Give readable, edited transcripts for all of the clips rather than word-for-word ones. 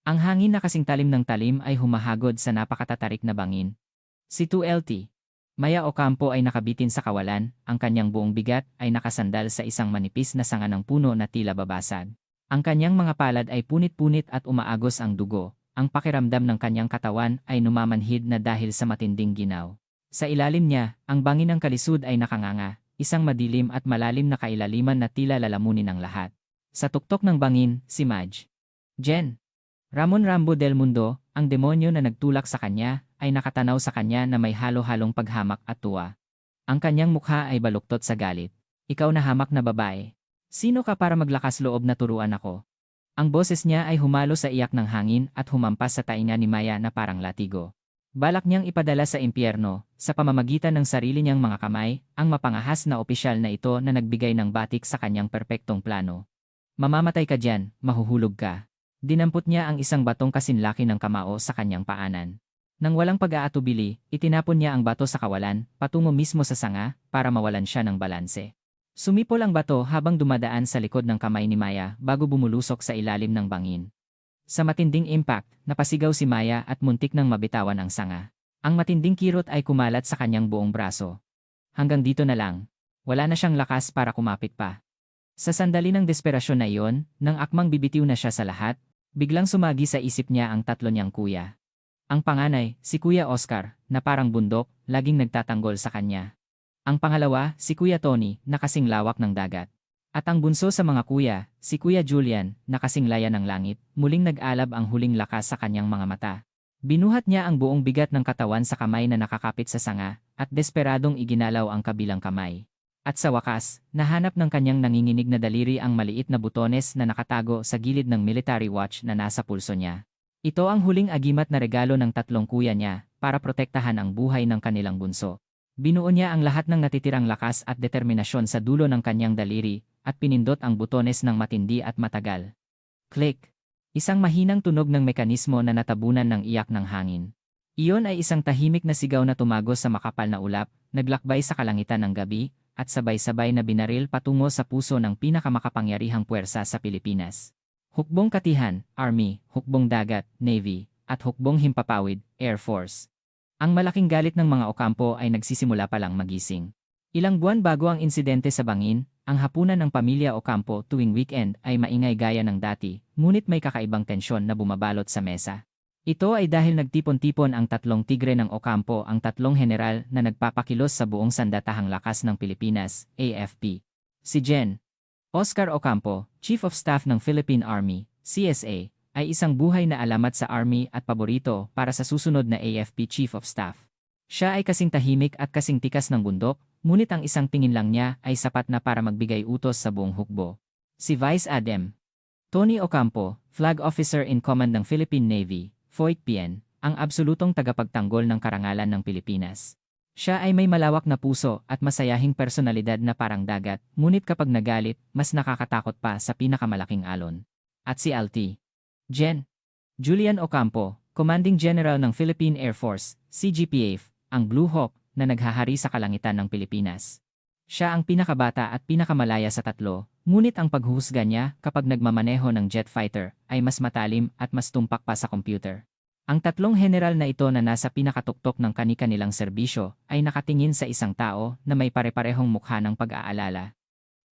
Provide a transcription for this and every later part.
Ang hangin na kasing talim ng talim ay humahagod sa napakatatarik na bangin. Si 2LT. Maya Ocampo ay nakabitin sa kawalan, ang kanyang buong bigat ay nakasandal sa isang manipis na sanga ng puno na tila babasag. Ang kanyang mga palad ay punit-punit at umaagos ang dugo. Ang pakiramdam ng kanyang katawan ay numamanhid na dahil sa matinding ginaw. Sa ilalim niya, ang bangin ng kalisud ay nakanganga, isang madilim at malalim na kailaliman na tila lalamunin ng lahat. Sa tuktok ng bangin, si Madge. Jen. Ramon Rambo del Mundo, ang demonyo na nagtulak sa kanya, ay nakatanaw sa kanya na may halo-halong paghamak at tuwa. Ang kanyang mukha ay baluktot sa galit. Ikaw na hamak na babae. Sino ka para maglakas loob na turuan ako? Ang boses niya ay humalo sa iyak ng hangin at humampas sa tainga ni Maya na parang latigo. Balak niyang ipadala sa impyerno, sa pamamagitan ng sarili niyang mga kamay, ang mapangahas na opisyal na ito na nagbigay ng batik sa kanyang perpektong plano. Mamamatay ka diyan, mahuhulog ka. Dinampot niya ang isang batong kasinlaki ng kamao sa kanyang paanan. Nang walang pag-aatubili, itinapon niya ang bato sa kawalan, patungo mismo sa sanga, para mawalan siya ng balanse. Sumipol ang bato habang dumadaan sa likod ng kamay ni Maya bago bumulusok sa ilalim ng bangin. Sa matinding impact, napasigaw si Maya at muntik nang mabitawan ang sanga. Ang matinding kirot ay kumalat sa kanyang buong braso. Hanggang dito na lang. Wala na siyang lakas para kumapit pa. Sa sandali ng desperasyon na iyon, nang akmang bibitiw na siya sa lahat, biglang sumagi sa isip niya ang tatlo niyang kuya. Ang panganay, si Kuya Oscar, na parang bundok, laging nagtatanggol sa kanya. Ang pangalawa, si Kuya Tony, na kasing lawak ng dagat. At ang bunso sa mga kuya, si Kuya Julian, na kasing laya ng langit, muling nag-alab ang huling lakas sa kanyang mga mata. Binuhat niya ang buong bigat ng katawan sa kamay na nakakapit sa sanga, at desperadong iginalaw ang kabilang kamay. At sa wakas, nahanap ng kanyang nanginginig na daliri ang maliit na butones na nakatago sa gilid ng military watch na nasa pulso niya. Ito ang huling agimat na regalo ng tatlong kuya niya para protektahan ang buhay ng kanilang bunso. Binuo niya ang lahat ng natitirang lakas at determinasyon sa dulo ng kanyang daliri at pinindot ang butones ng matindi at matagal. Click! Isang mahinang tunog ng mekanismo na natabunan ng iyak ng hangin. Iyon ay isang tahimik na sigaw na tumagos sa makapal na ulap, naglakbay sa kalangitan ng gabi, at sabay-sabay na binaril patungo sa puso ng pinakamakapangyarihang puwersa sa Pilipinas. Hukbong katihan, Army, hukbong dagat, Navy, at hukbong himpapawid, Air Force. Ang malaking galit ng mga Ocampo ay nagsisimula pa lang magising. Ilang buwan bago ang insidente sa bangin, ang hapunan ng pamilya Ocampo tuwing weekend ay maingay gaya ng dati, ngunit may kakaibang tensyon na bumabalot sa mesa. Ito ay dahil nagtipon-tipon ang tatlong tigre ng Ocampo, ang tatlong general na nagpapakilos sa buong sandatahang lakas ng Pilipinas, AFP. Si Gen. Oscar Ocampo, Chief of Staff ng Philippine Army, CSA, ay isang buhay na alamat sa Army at paborito para sa susunod na AFP Chief of Staff. Siya ay kasing tahimik at kasing tikas ng bundok, ngunit ang isang tingin lang niya ay sapat na para magbigay utos sa buong hukbo. Si Vice Adm. Tony Ocampo, Flag Officer in Command ng Philippine Navy, FOIC-PN, ang absolutong tagapagtanggol ng karangalan ng Pilipinas. Siya ay may malawak na puso at masayahing personalidad na parang dagat, ngunit kapag nagalit, mas nakakatakot pa sa pinakamalaking alon. At si LT. Gen. Julian Ocampo, Commanding General ng Philippine Air Force, CGPAF, ang Blue Hawk na naghahari sa kalangitan ng Pilipinas. Siya ang pinakabata at pinakamalaya sa tatlo, ngunit ang paghuhusga niya kapag nagmamaneho ng jet fighter ay mas matalim at mas tumpak pa sa computer. Ang tatlong general na ito na nasa pinakatuktok ng kani-kanilang serbisyo ay nakatingin sa isang tao na may pare-parehong mukha ng pag-aalala.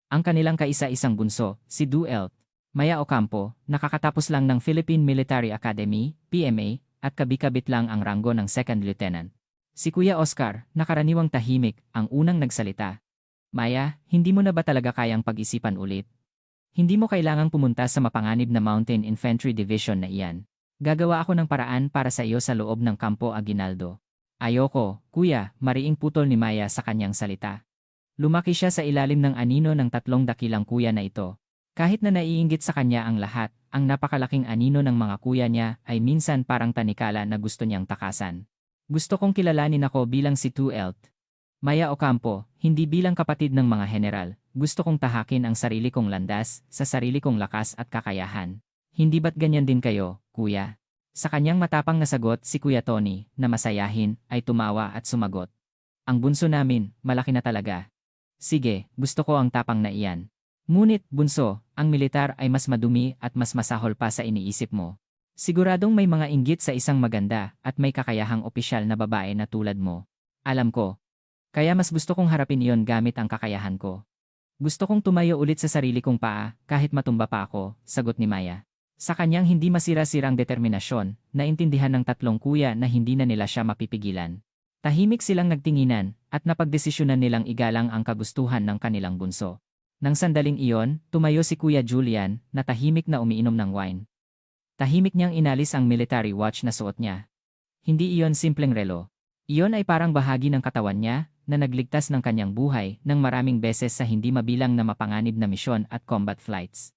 Ang kanilang kaisa-isang bunso, si Duelt. Maya Ocampo, nakakatapos lang ng Philippine Military Academy, PMA, at kabikabit lang ang ranggo ng Second Lieutenant. Si Kuya Oscar, nakaraniwang tahimik, ang unang nagsalita. Maya, hindi mo na ba talaga kayang pag-isipan ulit? Hindi mo kailangang pumunta sa mapanganib na Mountain Infantry Division na iyan. Gagawa ako ng paraan para sa iyo sa loob ng Campo Aguinaldo. Ayoko, kuya, mariing putol ni Maya sa kanyang salita. Lumaki siya sa ilalim ng anino ng tatlong dakilang kuya na ito. Kahit na naiinggit sa kanya ang lahat, ang napakalaking anino ng mga kuya niya ay minsan parang tanikala na gusto niyang takasan. Gusto kong kilalanin ako bilang si 2LT. Maya Ocampo, hindi bilang kapatid ng mga general. Gusto kong tahakin ang sarili kong landas, sa sarili kong lakas at kakayahan. Hindi ba't ganyan din kayo, kuya? Sa kanyang matapang na sagot si Kuya Tony, na masayahin, ay tumawa at sumagot. Ang bunso namin, malaki na talaga. Sige, gusto ko ang tapang na iyan. Ngunit, bunso, ang militar ay mas madumi at mas masahol pa sa iniisip mo. Siguradong may mga inggit sa isang maganda at may kakayahang opisyal na babae na tulad mo. Alam ko. Kaya mas gusto kong harapin iyon gamit ang kakayahan ko. Gusto kong tumayo ulit sa sarili kong paa kahit matumba pa ako, sagot ni Maya. Sa kanyang hindi masira-sirang determinasyon, naintindihan ng tatlong kuya na hindi na nila siya mapipigilan. Tahimik silang nagtinginan at napagdesisyonan nilang igalang ang kagustuhan ng kanilang bunso. Nang sandaling iyon, tumayo si Kuya Julian na tahimik na umiinom ng wine. Tahimik niyang inalis ang military watch na suot niya. Hindi iyon simpleng relo. Iyon ay parang bahagi ng katawan niya na nagligtas ng kanyang buhay ng maraming beses sa hindi mabilang na mapanganib na misyon at combat flights.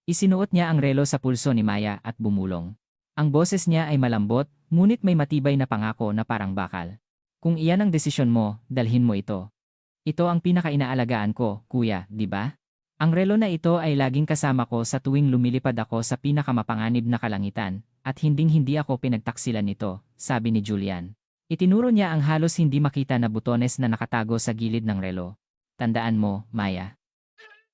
Isinuot niya ang relo sa pulso ni Maya at bumulong. Ang boses niya ay malambot, ngunit may matibay na pangako na parang bakal. Kung iyan ang desisyon mo, dalhin mo ito. Ito ang pinakainaalagaan ko, kuya, di ba? Ang relo na ito ay laging kasama ko sa tuwing lumilipad ako sa pinakamapanganib na kalangitan, at hinding-hindi ako pinagtaksilan nito, sabi ni Julian. Itinuro niya ang halos hindi makita na butones na nakatago sa gilid ng relo. Tandaan mo, Maya.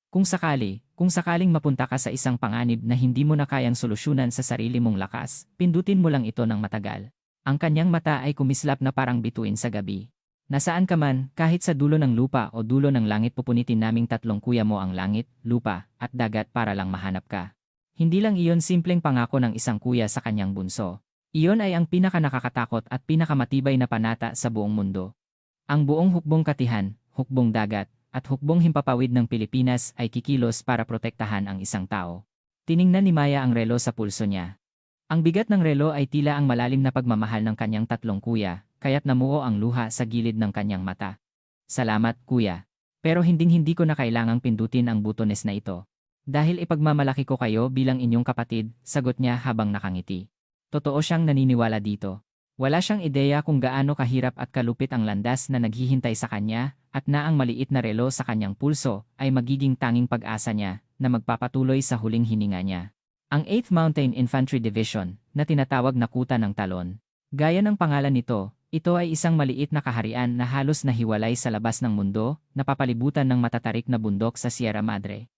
Kung sakaling mapunta ka sa isang panganib na hindi mo na kayang solusyonan sa sarili mong lakas, pindutin mo lang ito ng matagal. Ang kanyang mata ay kumislap na parang bituin sa gabi. Nasaan ka man, kahit sa dulo ng lupa o dulo ng langit pupunitin naming tatlong kuya mo ang langit, lupa, at dagat para lang mahanap ka. Hindi lang iyon simpleng pangako ng isang kuya sa kanyang bunso. Iyon ay ang pinakanakakatakot at pinakamatibay na panata sa buong mundo. Ang buong hukbong katihan, hukbong dagat, at hukbong himpapawid ng Pilipinas ay kikilos para protektahan ang isang tao. Tiningnan ni Maya ang relo sa pulso niya. Ang bigat ng relo ay tila ang malalim na pagmamahal ng kanyang tatlong kuya, kaya't namuo ang luha sa gilid ng kanyang mata. Salamat, kuya. Pero hinding-hindi ko na kailangang pindutin ang butones na ito. Dahil ipagmamalaki ko kayo bilang inyong kapatid, sagot niya habang nakangiti. Totoo siyang naniniwala dito. Wala siyang ideya kung gaano kahirap at kalupit ang landas na naghihintay sa kanya at na ang maliit na relo sa kanyang pulso ay magiging tanging pag-asa niya na magpapatuloy sa huling hininga niya. Ang 8th Mountain Infantry Division, na tinatawag na Kuta ng Talon. Gaya ng pangalan nito, ito ay isang maliit na kaharian na halos nahiwalay sa labas ng mundo, napapalibutan ng matatarik na bundok sa Sierra Madre.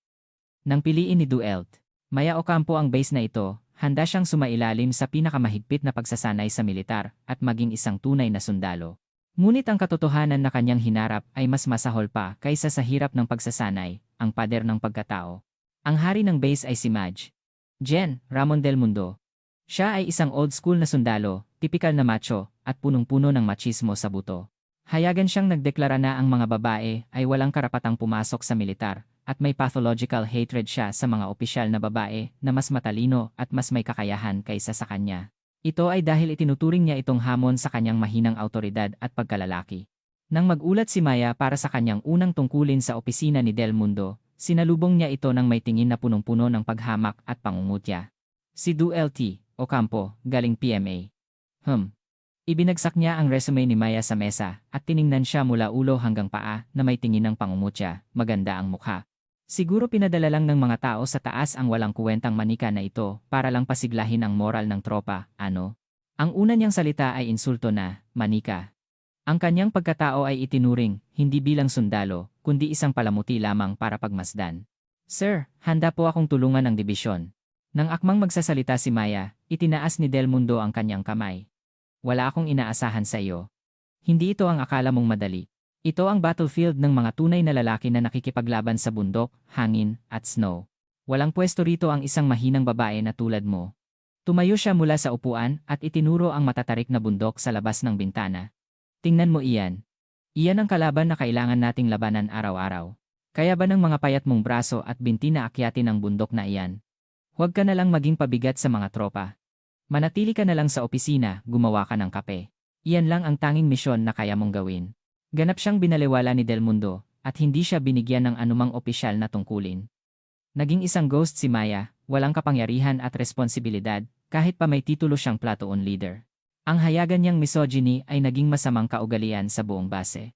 Nang piliin ni Duelt, Maya Ocampo ang base na ito, handa siyang sumailalim sa pinakamahigpit na pagsasanay sa militar at maging isang tunay na sundalo. Ngunit ang katotohanan na kanyang hinarap ay mas masahol pa kaysa sa hirap ng pagsasanay, ang pader ng pagkatao. Ang hari ng base ay si Madge Jen Ramon del Mundo. Siya ay isang old school na sundalo, tipikal na macho, at punong-puno ng machismo sa buto. Hayagan siyang nagdeklara na ang mga babae ay walang karapatang pumasok sa militar, at may pathological hatred siya sa mga opisyal na babae na mas matalino at mas may kakayahan kaysa sa kanya. Ito ay dahil itinuturing niya itong hamon sa kanyang mahinang autoridad at pagkalalaki. Nang mag-ulat si Maya para sa kanyang unang tungkulin sa opisina ni Del Mundo, sinalubong niya ito ng may tingin na punong-puno ng paghamak at pangungutya. Si Duelt Ocampo, galing PMA. Ibinagsak niya ang resume ni Maya sa mesa at tiningnan siya mula ulo hanggang paa na may tingin ng pangungutya, maganda ang mukha. Siguro pinadala lang ng mga tao sa taas ang walang kuwentang manika na ito para lang pasiglahin ang moral ng tropa, ano? Ang una niyang salita ay insulto na, manika. Ang kanyang pagkatao ay itinuring, hindi bilang sundalo, kundi isang palamuti lamang para pagmasdan. Sir, handa po akong tulungan ng dibisyon. Nang akmang magsasalita si Maya, itinaas ni Del Mundo ang kanyang kamay. Wala akong inaasahan sa iyo. Hindi ito ang akala mong madali. Ito ang battlefield ng mga tunay na lalaki na nakikipaglaban sa bundok, hangin, at snow. Walang pwesto rito ang isang mahinang babae na tulad mo. Tumayo siya mula sa upuan at itinuro ang matatarik na bundok sa labas ng bintana. Tingnan mo iyan. Iyan ang kalaban na kailangan nating labanan araw-araw. Kaya ba ng mga payat mong braso at binti na akyatin ang bundok na iyan? Huwag ka na lang maging pabigat sa mga tropa. Manatili ka na lang sa opisina, gumawa ka ng kape. Iyan lang ang tanging misyon na kaya mong gawin. Ganap siyang binaliwala ni Del Mundo, at hindi siya binigyan ng anumang opisyal na tungkulin. Naging isang ghost si Maya, walang kapangyarihan at responsibilidad, kahit pa may titulo siyang platoon leader. Ang hayagan niyang misogyny ay naging masamang kaugalian sa buong base.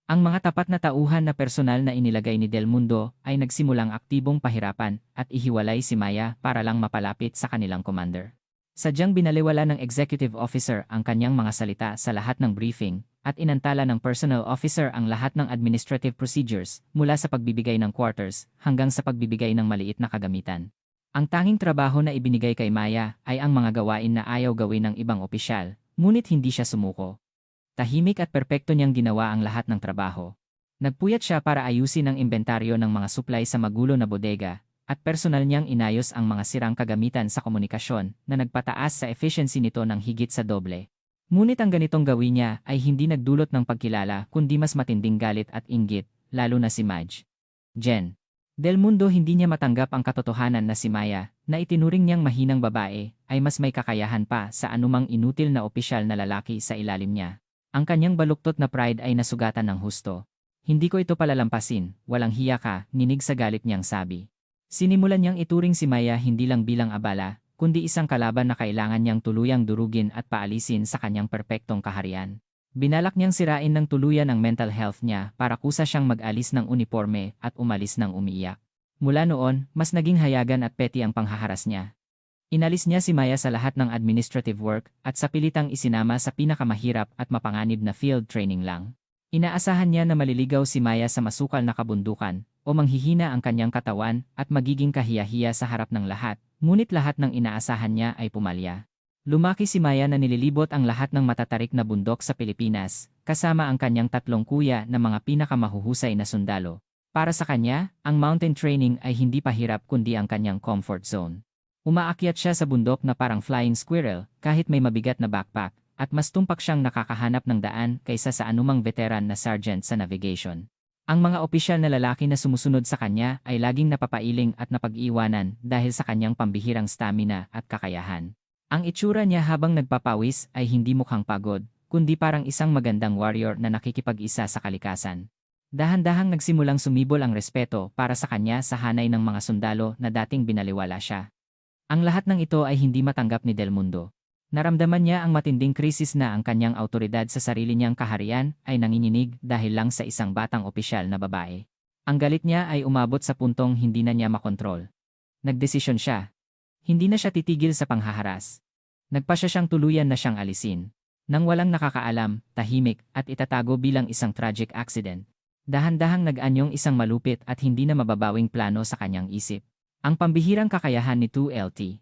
Ang mga tapat na tauhan na personal na inilagay ni Del Mundo ay nagsimulang aktibong pahirapan at ihiwalay si Maya para lang mapalapit sa kanilang commander. Sadyang binaliwala ng executive officer ang kanyang mga salita sa lahat ng briefing, at inantala ng personnel officer ang lahat ng administrative procedures mula sa pagbibigay ng quarters hanggang sa pagbibigay ng maliit na kagamitan. Ang tanging trabaho na ibinigay kay Maya ay ang mga gawain na ayaw gawin ng ibang opisyal, ngunit hindi siya sumuko. Tahimik at perpekto niyang ginawa ang lahat ng trabaho. Nagpuyat siya para ayusin ang inventaryo ng mga supply sa magulo na bodega, at personal niyang inayos ang mga sirang kagamitan sa komunikasyon na nagpataas sa efficiency nito ng higit sa doble. Ngunit ang ganitong gawin niya ay hindi nagdulot ng pagkilala kundi mas matinding galit at inggit, lalo na si Madge. Jen. Del Mundo hindi niya matanggap ang katotohanan na si Maya, na itinuring niyang mahinang babae, ay mas may kakayahan pa sa anumang inutil na opisyal na lalaki sa ilalim niya. Ang kanyang baluktot na pride ay nasugatan ng husto. Hindi ko ito palalampasin, walang hiya ka, ninig sa galit niyang sabi. Sinimulan niyang ituring si Maya hindi lang bilang abala, kundi isang kalaban na kailangan niyang tuluyang durugin at paalisin sa kanyang perpektong kaharian. Binalak niyang sirain ng tuluyan ang mental health niya para kusa siyang mag-alis ng uniforme at umalis ng umiiyak. Mula noon, mas naging hayagan at petty ang panghaharas niya. Inalis niya si Maya sa lahat ng administrative work at sa pilitang isinama sa pinakamahirap at mapanganib na field training lang. Inaasahan niya na maliligaw si Maya sa masukal na kabundukan o manghihina ang kanyang katawan at magiging kahiyahiya sa harap ng lahat, ngunit lahat ng inaasahan niya ay pumalya. Lumaki si Maya na nililibot ang lahat ng matatarik na bundok sa Pilipinas, kasama ang kanyang 3 kuya na mga pinakamahuhusay na sundalo. Para sa kanya, ang mountain training ay hindi pahirap kundi ang kanyang comfort zone. Umaakyat siya sa bundok na parang flying squirrel kahit may mabigat na backpack, at mas tumpak siyang nakakahanap ng daan kaysa sa anumang veteran na sergeant sa navigation. Ang mga opisyal na lalaki na sumusunod sa kanya ay laging napapailing at napag-iwanan dahil sa kanyang pambihirang stamina at kakayahan. Ang itsura niya habang nagpapawis ay hindi mukhang pagod, kundi parang isang magandang warrior na nakikipag-isa sa kalikasan. Dahan-dahang nagsimulang sumibol ang respeto para sa kanya sa hanay ng mga sundalo na dating binaliwala siya. Ang lahat ng ito ay hindi matanggap ni Del Mundo. Naramdaman niya ang matinding krisis na ang kanyang autoridad sa sarili niyang kaharian ay nanginginig dahil lang sa isang batang opisyal na babae. Ang galit niya ay umabot sa puntong hindi na niya makontrol. Nagdesisyon siya. Hindi na siya titigil sa panghaharas. Nagpasya siyang tuluyan na siyang alisin. Nang walang nakakaalam, tahimik, at itatago bilang isang tragic accident. Dahan-dahang nag-anyong isang malupit at hindi na mababawing plano sa kanyang isip. Ang pambihirang kakayahan ni 2LT.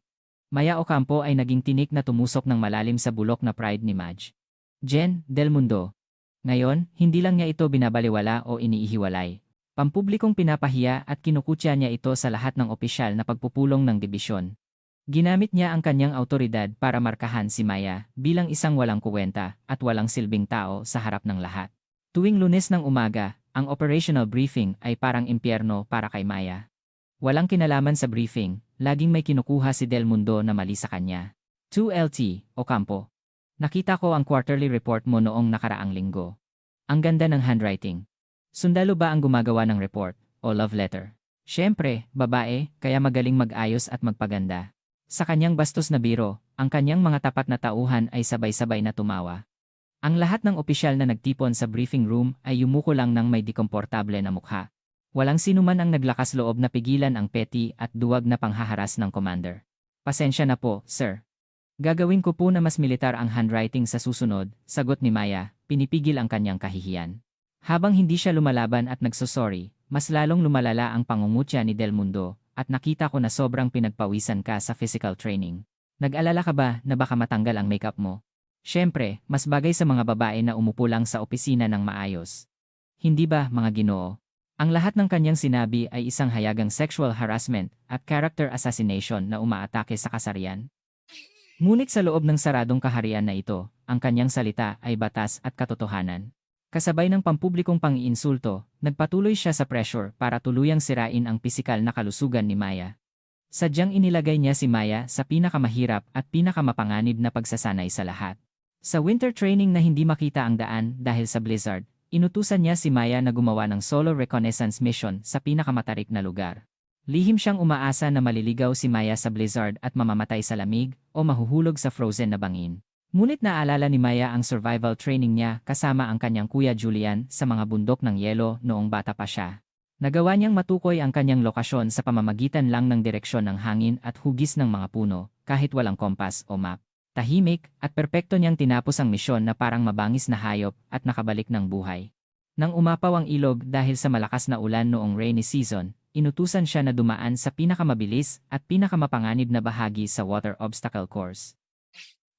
Maya Ocampo ay naging tinik na tumusok ng malalim sa bulok na pride ni Madge. Jen, Del Mundo. Ngayon, hindi lang niya ito binabaliwala o iniihiwalay. Pampublikong pinapahiya at kinukutya niya ito sa lahat ng opisyal na pagpupulong ng dibisyon. Ginamit niya ang kanyang autoridad para markahan si Maya bilang isang walang kuwenta at walang silbing tao sa harap ng lahat. Tuwing Lunes ng umaga, ang operational briefing ay parang impyerno para kay Maya. Walang kinalaman sa briefing, laging may kinukuha si Del Mundo na mali sa kanya. 2LT, Ocampo. Nakita ko ang quarterly report mo noong nakaraang linggo. Ang ganda ng handwriting. Sundalo ba ang gumagawa ng report o love letter? Siyempre, babae, kaya magaling mag-ayos at magpaganda. Sa kanyang bastos na biro, ang kanyang mga tapat na tauhan ay sabay-sabay na tumawa. Ang lahat ng opisyal na nagtipon sa briefing room ay yumuko lang ng may dikomportable na mukha. Walang sinuman ang naglakas loob na pigilan ang petty at duwag na panghaharas ng commander. Pasensya na po, sir. Gagawin ko po na mas militar ang handwriting sa susunod, sagot ni Maya, pinipigil ang kanyang kahihiyan. Habang hindi siya lumalaban at nagsosorry, mas lalong lumalala ang pangungutya ni Del Mundo. At nakita ko na sobrang pinagpawisan ka sa physical training. Nag-alala ka ba na baka matanggal ang makeup mo? Siyempre, mas bagay sa mga babae na umupo lang sa opisina ng maayos. Hindi ba, mga Ginoo? Ang lahat ng kanyang sinabi ay isang hayagang sexual harassment at character assassination na umaatake sa kasarian. Ngunit sa loob ng saradong kaharian na ito, ang kanyang salita ay batas at katotohanan. Kasabay ng pampublikong pang-iinsulto, nagpatuloy siya sa pressure para tuluyang sirain ang pisikal na kalusugan ni Maya. Sadyang inilagay niya si Maya sa pinakamahirap at pinakamapanganib na pagsasanay sa lahat. Sa winter training na hindi makita ang daan dahil sa blizzard, inutusan niya si Maya na gumawa ng solo reconnaissance mission sa pinakamatarik na lugar. Lihim siyang umaasa na maliligaw si Maya sa blizzard at mamamatay sa lamig o mahuhulog sa frozen na bangin. Ngunit naalala ni Maya ang survival training niya kasama ang kanyang kuya Julian sa mga bundok ng yelo noong bata pa siya. Nagawa niyang matukoy ang kanyang lokasyon sa pamamagitan lang ng direksyon ng hangin at hugis ng mga puno, kahit walang kompas o map. Tahimik at perpekto niyang tinapos ang misyon na parang mabangis na hayop at nakabalik ng buhay. Nang umapaw ang ilog dahil sa malakas na ulan noong rainy season, inutusan siya na dumaan sa pinakamabilis at pinakamapanganib na bahagi sa water obstacle course.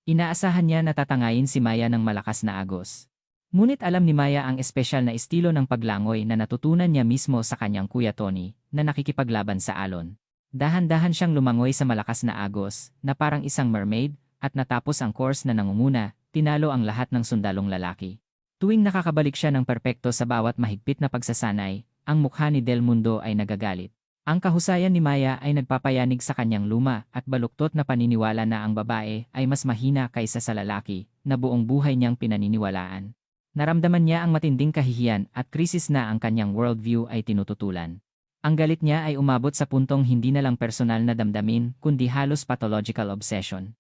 Inaasahan niya na tatangayin si Maya ng malakas na agos. Ngunit alam ni Maya ang espesyal na estilo ng paglangoy na natutunan niya mismo sa kanyang kuya Tony na nakikipaglaban sa alon. Dahan-dahan siyang lumangoy sa malakas na agos na parang isang mermaid at natapos ang course na nangunguna, tinalo ang lahat ng sundalong lalaki. Tuwing nakakabalik siya ng perpekto sa bawat mahigpit na pagsasanay, ang mukha ni Del Mundo ay nagagalit. Ang kahusayan ni Maya ay nagpapayanig sa kanyang luma at baluktot na paniniwala na ang babae ay mas mahina kaysa sa lalaki na buong buhay niyang pinaniniwalaan. Naramdaman niya ang matinding kahihiyan at krisis na ang kanyang worldview ay tinututulan. Ang galit niya ay umabot sa puntong hindi na lang personal na damdamin kundi halos pathological obsession.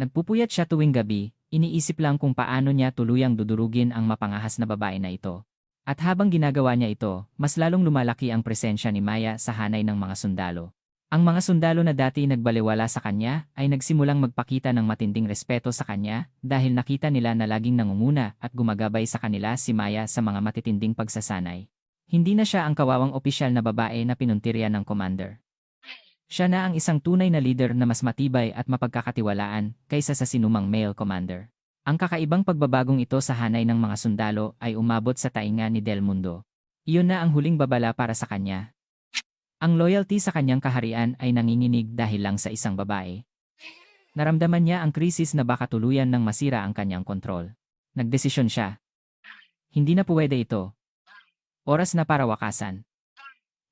Nagpupuyat siya tuwing gabi, iniisip lang kung paano niya tuluyang dudurugin ang mapangahas na babae na ito. At habang ginagawa niya ito, mas lalong lumalaki ang presensya ni Maya sa hanay ng mga sundalo. Ang mga sundalo na dati nagbaliwala sa kanya ay nagsimulang magpakita ng matinding respeto sa kanya dahil nakita nila na laging nangunguna at gumagabay sa kanila si Maya sa mga matitinding pagsasanay. Hindi na siya ang kawawang opisyal na babae na pinuntirya ng commander. Siya na ang isang tunay na leader na mas matibay at mapagkakatiwalaan kaysa sa sinumang male commander. Ang kakaibang pagbabagong ito sa hanay ng mga sundalo ay umabot sa tainga ni Del Mundo. Iyon na ang huling babala para sa kanya. Ang loyalty sa kanyang kaharian ay nanginginig dahil lang sa isang babae. Naramdaman niya ang krisis na baka tuluyan ng masira ang kanyang kontrol. Nagdesisyon siya. Hindi na pwede ito. Oras na para wakasan.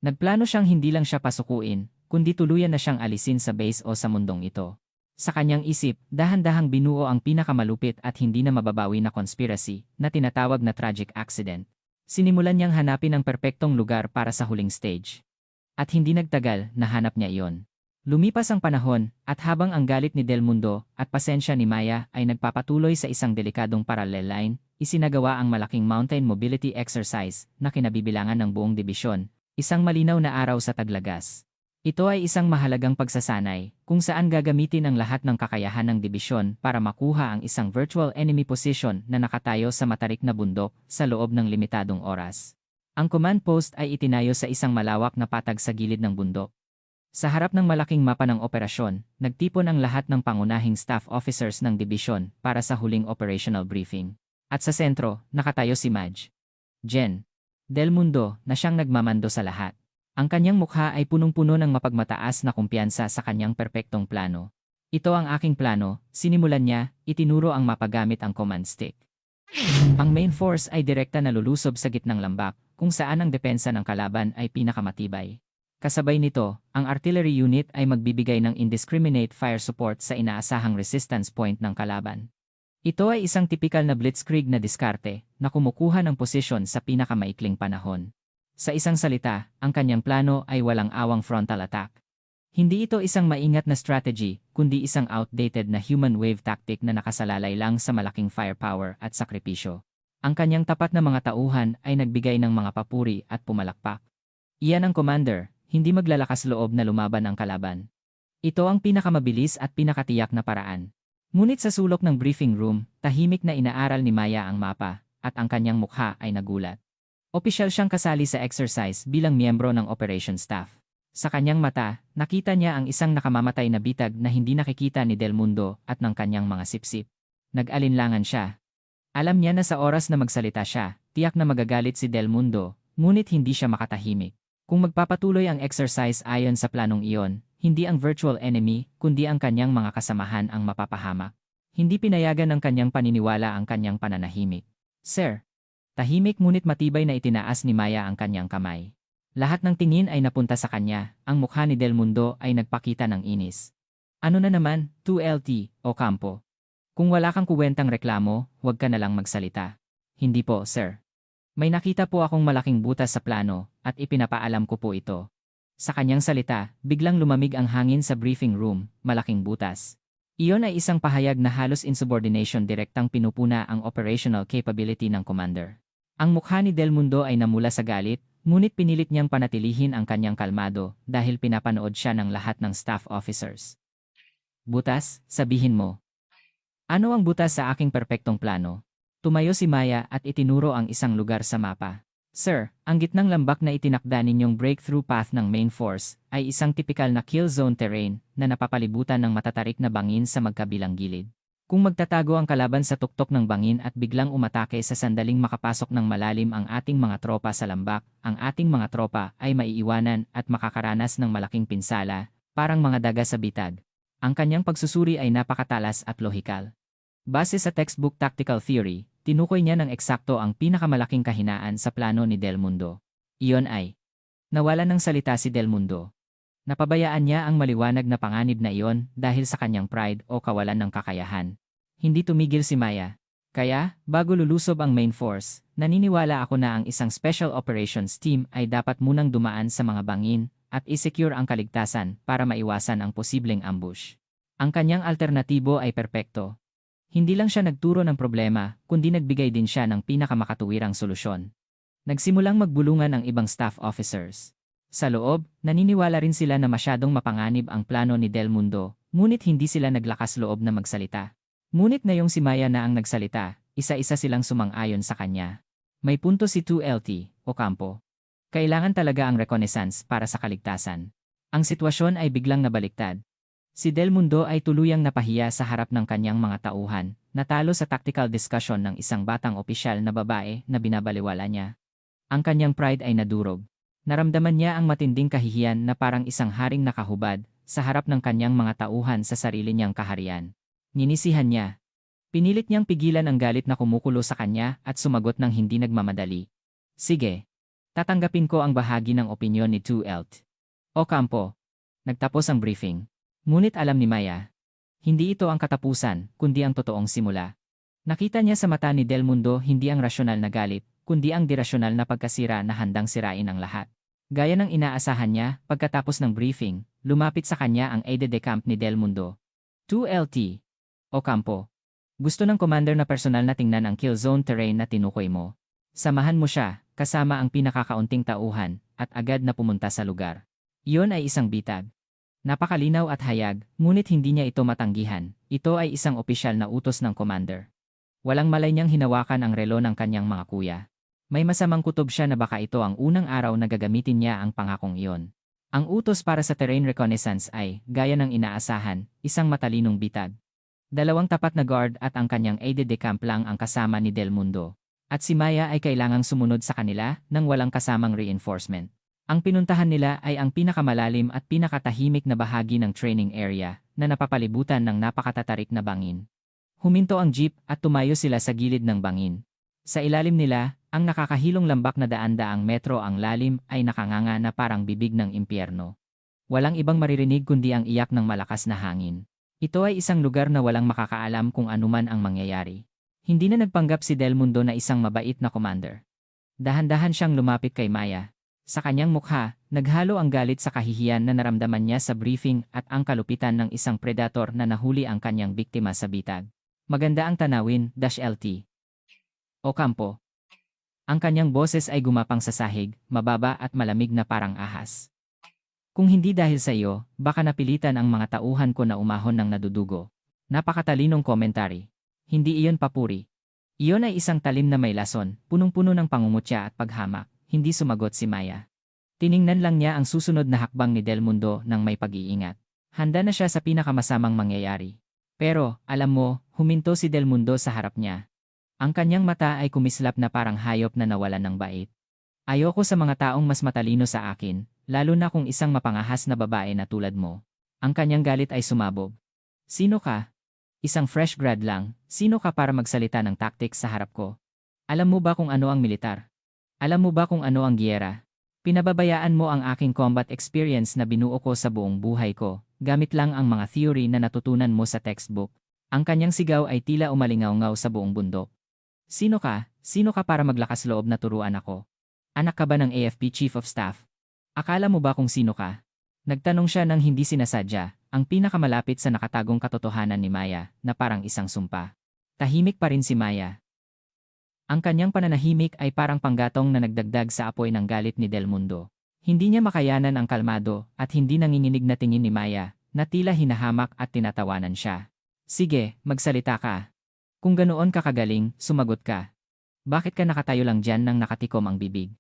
Nagplano siyang hindi lang siya pasukuin, kundi tuluyan na siyang alisin sa base o sa mundong ito. Sa kanyang isip, dahan-dahang binuo ang pinakamalupit at hindi na mababawi na conspiracy na tinatawag na tragic accident. Sinimulan niyang hanapin ang perpektong lugar para sa huling stage. At hindi nagtagal, nahanap niya iyon. Lumipas ang panahon, at habang ang galit ni Del Mundo at pasensya ni Maya ay nagpapatuloy sa isang delikadong parallel line, isinagawa ang malaking mountain mobility exercise na kinabibilangan ng buong dibisyon, isang malinaw na araw sa Taglagas. Ito ay isang mahalagang pagsasanay, kung saan gagamitin ang lahat ng kakayahan ng dibisyon para makuha ang isang virtual enemy position na nakatayo sa matarik na bundok sa loob ng limitadong oras. Ang command post ay itinayo sa isang malawak na patag sa gilid ng bundok. Sa harap ng malaking mapa ng operasyon, nagtipon ang lahat ng pangunahing staff officers ng dibisyon para sa huling operational briefing. At sa sentro, nakatayo si Madge. Jen. Del Mundo na siyang nagmamando sa lahat. Ang kanyang mukha ay punong-puno ng mapagmataas na kumpiyansa sa kanyang perpektong plano. Ito ang aking plano, sinimulan niya, itinuro ang mapagamit ang command stick. Ang main force ay direkta na lulusob sa gitnang lambak, kung saan ang depensa ng kalaban ay pinakamatibay. Kasabay nito, ang artillery unit ay magbibigay ng indiscriminate fire support sa inaasahang resistance point ng kalaban. Ito ay isang tipikal na blitzkrieg na diskarte na kumukuha ng posisyon sa pinakamaikling panahon. Sa isang salita, ang kanyang plano ay walang awang frontal attack. Hindi ito isang maingat na strategy, kundi isang outdated na human wave tactic na nakasalalay lang sa malaking firepower at sakripisyo. Ang kanyang tapat na mga tauhan ay nagbigay ng mga papuri at pumalakpak. Iyan ang commander, hindi maglalakas loob na lumaban ang kalaban. Ito ang pinakamabilis at pinakatiyak na paraan. Ngunit sa sulok ng briefing room, tahimik na inaaral ni Maya ang mapa, at ang kanyang mukha ay nagulat. Opisyal siyang kasali sa exercise bilang miyembro ng operation staff. Sa kanyang mata, nakita niya ang isang nakamamatay na bitag na hindi nakikita ni Del Mundo at ng kanyang mga sipsip. Nag-alinlangan siya. Alam niya na sa oras na magsalita siya, tiyak na magagalit si Del Mundo, ngunit hindi siya makatahimik. Kung magpapatuloy ang exercise ayon sa planong iyon, hindi ang virtual enemy, kundi ang kanyang mga kasamahan ang mapapahamak. Hindi pinayagan ng kanyang paniniwala ang kanyang pananahimik. Sir. Tahimik ngunit matibay na itinaas ni Maya ang kanyang kamay. Lahat ng tingin ay napunta sa kanya, ang mukha ni Del Mundo ay nagpakita ng inis. Ano na naman, 2LT, Ocampo? Kung wala kang kuwentang reklamo, huwag ka na lang magsalita. Hindi po, sir. May nakita po akong malaking butas sa plano, at ipinapaalam ko po ito. Sa kanyang salita, biglang lumamig ang hangin sa briefing room, malaking butas. Iyon ay isang pahayag na halos insubordination direktang pinupuna ang operational capability ng commander. Ang mukha ni Del Mundo ay namula sa galit, ngunit pinilit niyang panatilihin ang kanyang kalmado dahil pinapanood siya ng lahat ng staff officers. Butas, sabihin mo. Ano ang butas sa aking perpektong plano? Tumayo si Maya at itinuro ang isang lugar sa mapa. Sir, ang gitnang lambak na itinakda ninyong breakthrough path ng main force ay isang tipikal na kill zone terrain na napapalibutan ng matatarik na bangin sa magkabilang gilid. Kung magtatago ang kalaban sa tuktok ng bangin at biglang umatake sa sandaling makapasok ng malalim ang ating mga tropa sa lambak, ang ating mga tropa ay maiiwanan at makakaranas ng malaking pinsala, parang mga daga sa bitag. Ang kanyang pagsusuri ay napakatalas at lohikal. Base sa textbook tactical theory, tinukoy niya ng eksakto ang pinakamalaking kahinaan sa plano ni Del Mundo. Iyon ay, nawala ng salita si Del Mundo. Napabayaan niya ang maliwanag na panganib na iyon dahil sa kanyang pride o kawalan ng kakayahan. Hindi tumigil si Maya. Kaya, bago lulusob ang main force, naniniwala ako na ang isang special operations team ay dapat munang dumaan sa mga bangin at isecure ang kaligtasan para maiwasan ang posibleng ambush. Ang kanyang alternatibo ay perpekto. Hindi lang siya nagturo ng problema, kundi nagbigay din siya ng pinakamakatuwirang solusyon. Nagsimulang magbulungan ang ibang staff officers. Sa loob, naniniwala rin sila na masyadong mapanganib ang plano ni Del Mundo, ngunit hindi sila naglakas loob na magsalita. Ngunit ngayong si Maya na ang nagsalita, isa-isa silang sumang-ayon sa kanya. May punto si 2LT, Ocampo. Kailangan talaga ang reconnaissance para sa kaligtasan. Ang sitwasyon ay biglang nabaliktad. Si Del Mundo ay tuluyang napahiya sa harap ng kanyang mga tauhan, natalo sa tactical discussion ng isang batang opisyal na babae na binabaliwala niya. Ang kanyang pride ay nadurog. Naramdaman niya ang matinding kahihiyan na parang isang haring nakahubad sa harap ng kanyang mga tauhan sa sarili niyang kaharian. Ninisihan niya. Pinilit niyang pigilan ang galit na kumukulo sa kanya at sumagot ng hindi nagmamadali. Sige. Tatanggapin ko ang bahagi ng opinyon ni 2LT. Ocampo. Nagtapos ang briefing. Ngunit alam ni Maya. Hindi ito ang katapusan, kundi ang totoong simula. Nakita niya sa mata ni Del Mundo hindi ang rasyonal na galit, kundi ang dirasyonal na pagkasira na handang sirain ang lahat. Gaya ng inaasahan niya, pagkatapos ng briefing, lumapit sa kanya ang aide-de-camp ni Del Mundo. 2LT. Ocampo. Gusto ng commander na personal na tingnan ang kill zone terrain na tinukoy mo. Samahan mo siya, kasama ang pinakakaunting tauhan, at agad na pumunta sa lugar. Iyon ay isang bitag. Napakalinaw at hayag, ngunit hindi niya ito matanggihan. Ito ay isang opisyal na utos ng commander. Walang malay niyang hinawakan ang relo ng kanyang mga kuya. May masamang kutob siya na baka ito ang unang araw na gagamitin niya ang pangakong iyon. Ang utos para sa terrain reconnaissance ay, gaya ng inaasahan, isang matalinong bitag. 2 tapat na guard at ang kanyang aide-de-camp lang ang kasama ni Del Mundo. At si Maya ay kailangang sumunod sa kanila nang walang kasamang reinforcement. Ang pinuntahan nila ay ang pinakamalalim at pinakatahimik na bahagi ng training area na napapalibutan ng napakatatarik na bangin. Huminto ang jeep at tumayo sila sa gilid ng bangin. Sa ilalim nila, ang nakakahilong lambak na daan-daang metro ang lalim ay nakanganga na parang bibig ng impyerno. Walang ibang maririnig kundi ang iyak ng malakas na hangin. Ito ay isang lugar na walang makakaalam kung anuman ang mangyayari. Hindi na nagpanggap si Del Mundo na isang mabait na commander. Dahan-dahan siyang lumapit kay Maya. Sa kanyang mukha, naghalo ang galit sa kahihiyan na naramdaman niya sa briefing at ang kalupitan ng isang predator na nahuli ang kanyang biktima sa bitag. Maganda ang tanawin, -LT. Ocampo. Ang kanyang boses ay gumapang sa sahig, mababa at malamig na parang ahas. Kung hindi dahil sa iyo, baka napilitan ang mga tauhan ko na umahon ng nadudugo. Napakatalinong komentary. Hindi iyon papuri. Iyon ay isang talim na may lason, punong-puno ng pangungutya at paghamak. Hindi sumagot si Maya. Tiningnan lang niya ang susunod na hakbang ni Del Mundo ng may pag-iingat. Handa na siya sa pinakamasamang mangyayari. Pero, alam mo, huminto si Del Mundo sa harap niya. Ang kanyang mata ay kumislap na parang hayop na nawalan ng bait. Ayoko sa mga taong mas matalino sa akin, lalo na kung isang mapangahas na babae na tulad mo. Ang kanyang galit ay sumabog. Sino ka? Isang fresh grad lang, sino ka para magsalita ng tactics sa harap ko? Alam mo ba kung ano ang militar? Alam mo ba kung ano ang giyera? Pinababayaan mo ang aking combat experience na binuo ko sa buong buhay ko, gamit lang ang mga theory na natutunan mo sa textbook. Ang kanyang sigaw ay tila umalingaw-ngaw sa buong bundok. Sino ka? Sino ka para maglakas loob na turuan ako? Anak ka ba ng AFP Chief of Staff? Akala mo ba kung sino ka? Nagtanong siya nang hindi sinasadya, ang pinakamalapit sa nakatagong katotohanan ni Maya, na parang isang sumpa. Tahimik pa rin si Maya. Ang kanyang pananahimik ay parang panggatong na nagdagdag sa apoy ng galit ni Del Mundo. Hindi niya makayanan ang kalmado at hindi nanginginig na tingin ni Maya, na tila hinahamak at tinatawanan siya. Sige, magsalita ka. Kung ganoon ka kagaling, sumagot ka. Bakit ka nakatayo lang dyan nang nakatikom ang bibig?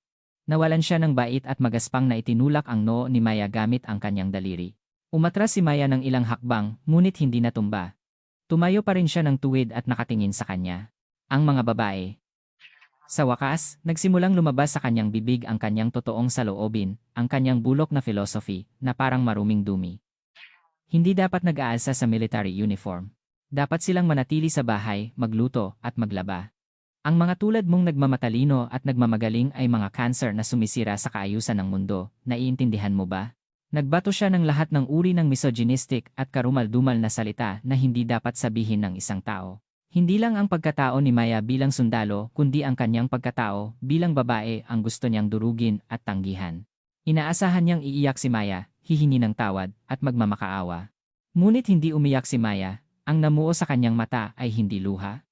Nawalan siya ng bait at magaspang na itinulak ang noo ni Maya gamit ang kanyang daliri. Umatras si Maya ng ilang hakbang, ngunit hindi natumba. Tumayo pa rin siya ng tuwid at nakatingin sa kanya. Ang mga babae. Sa wakas, nagsimulang lumabas sa kanyang bibig ang kanyang totoong saloobin, ang kanyang bulok na philosophy, na parang maruming dumi. Hindi dapat nag-aalsa sa military uniform. Dapat silang manatili sa bahay, magluto, at maglaba. Ang mga tulad mong nagmamatalino at nagmamagaling ay mga cancer na sumisira sa kaayusan ng mundo, naiintindihan mo ba? Nagbato siya ng lahat ng uri ng misogynistic at karumal-dumal na salita na hindi dapat sabihin ng isang tao. Hindi lang ang pagkatao ni Maya bilang sundalo, kundi ang kanyang pagkatao bilang babae ang gusto niyang durugin at tanggihan. Inaasahan niyang iiyak si Maya, hihingi ng tawad, at magmamakaawa. Ngunit hindi umiyak si Maya, ang namuo sa kanyang mata ay hindi luha.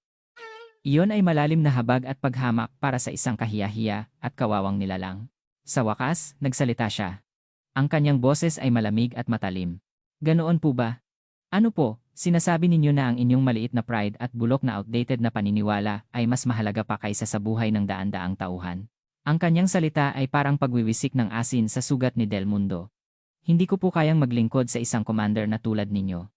Iyon ay malalim na habag at paghamak para sa isang kahiyahiya at kawawang nilalang. Sa wakas, nagsalita siya. Ang kanyang boses ay malamig at matalim. Ganoon po ba? Ano po, sinasabi ninyo na ang inyong maliit na pride at bulok na outdated na paniniwala ay mas mahalaga pa kaysa sa buhay ng daan-daang tauhan? Ang kanyang salita ay parang pagwiwisik ng asin sa sugat ni Del Mundo. Hindi ko po kayang maglingkod sa isang commander na tulad ninyo.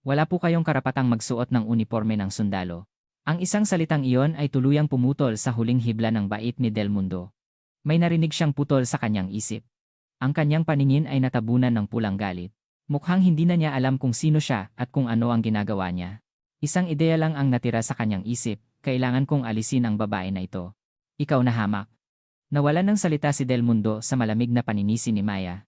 Wala po kayong karapatang magsuot ng uniforme ng sundalo. Ang isang salitang iyon ay tuluyang pumutol sa huling hibla ng bait ni Del Mundo. May narinig siyang putol sa kanyang isip. Ang kanyang paningin ay natabunan ng pulang galit. Mukhang hindi na niya alam kung sino siya at kung ano ang ginagawa niya. Isang ideya lang ang natira sa kanyang isip, kailangan kong alisin ang babae na ito. Ikaw na hamak. Nawalan ng salita si Del Mundo sa malamig na paninisi ni Maya.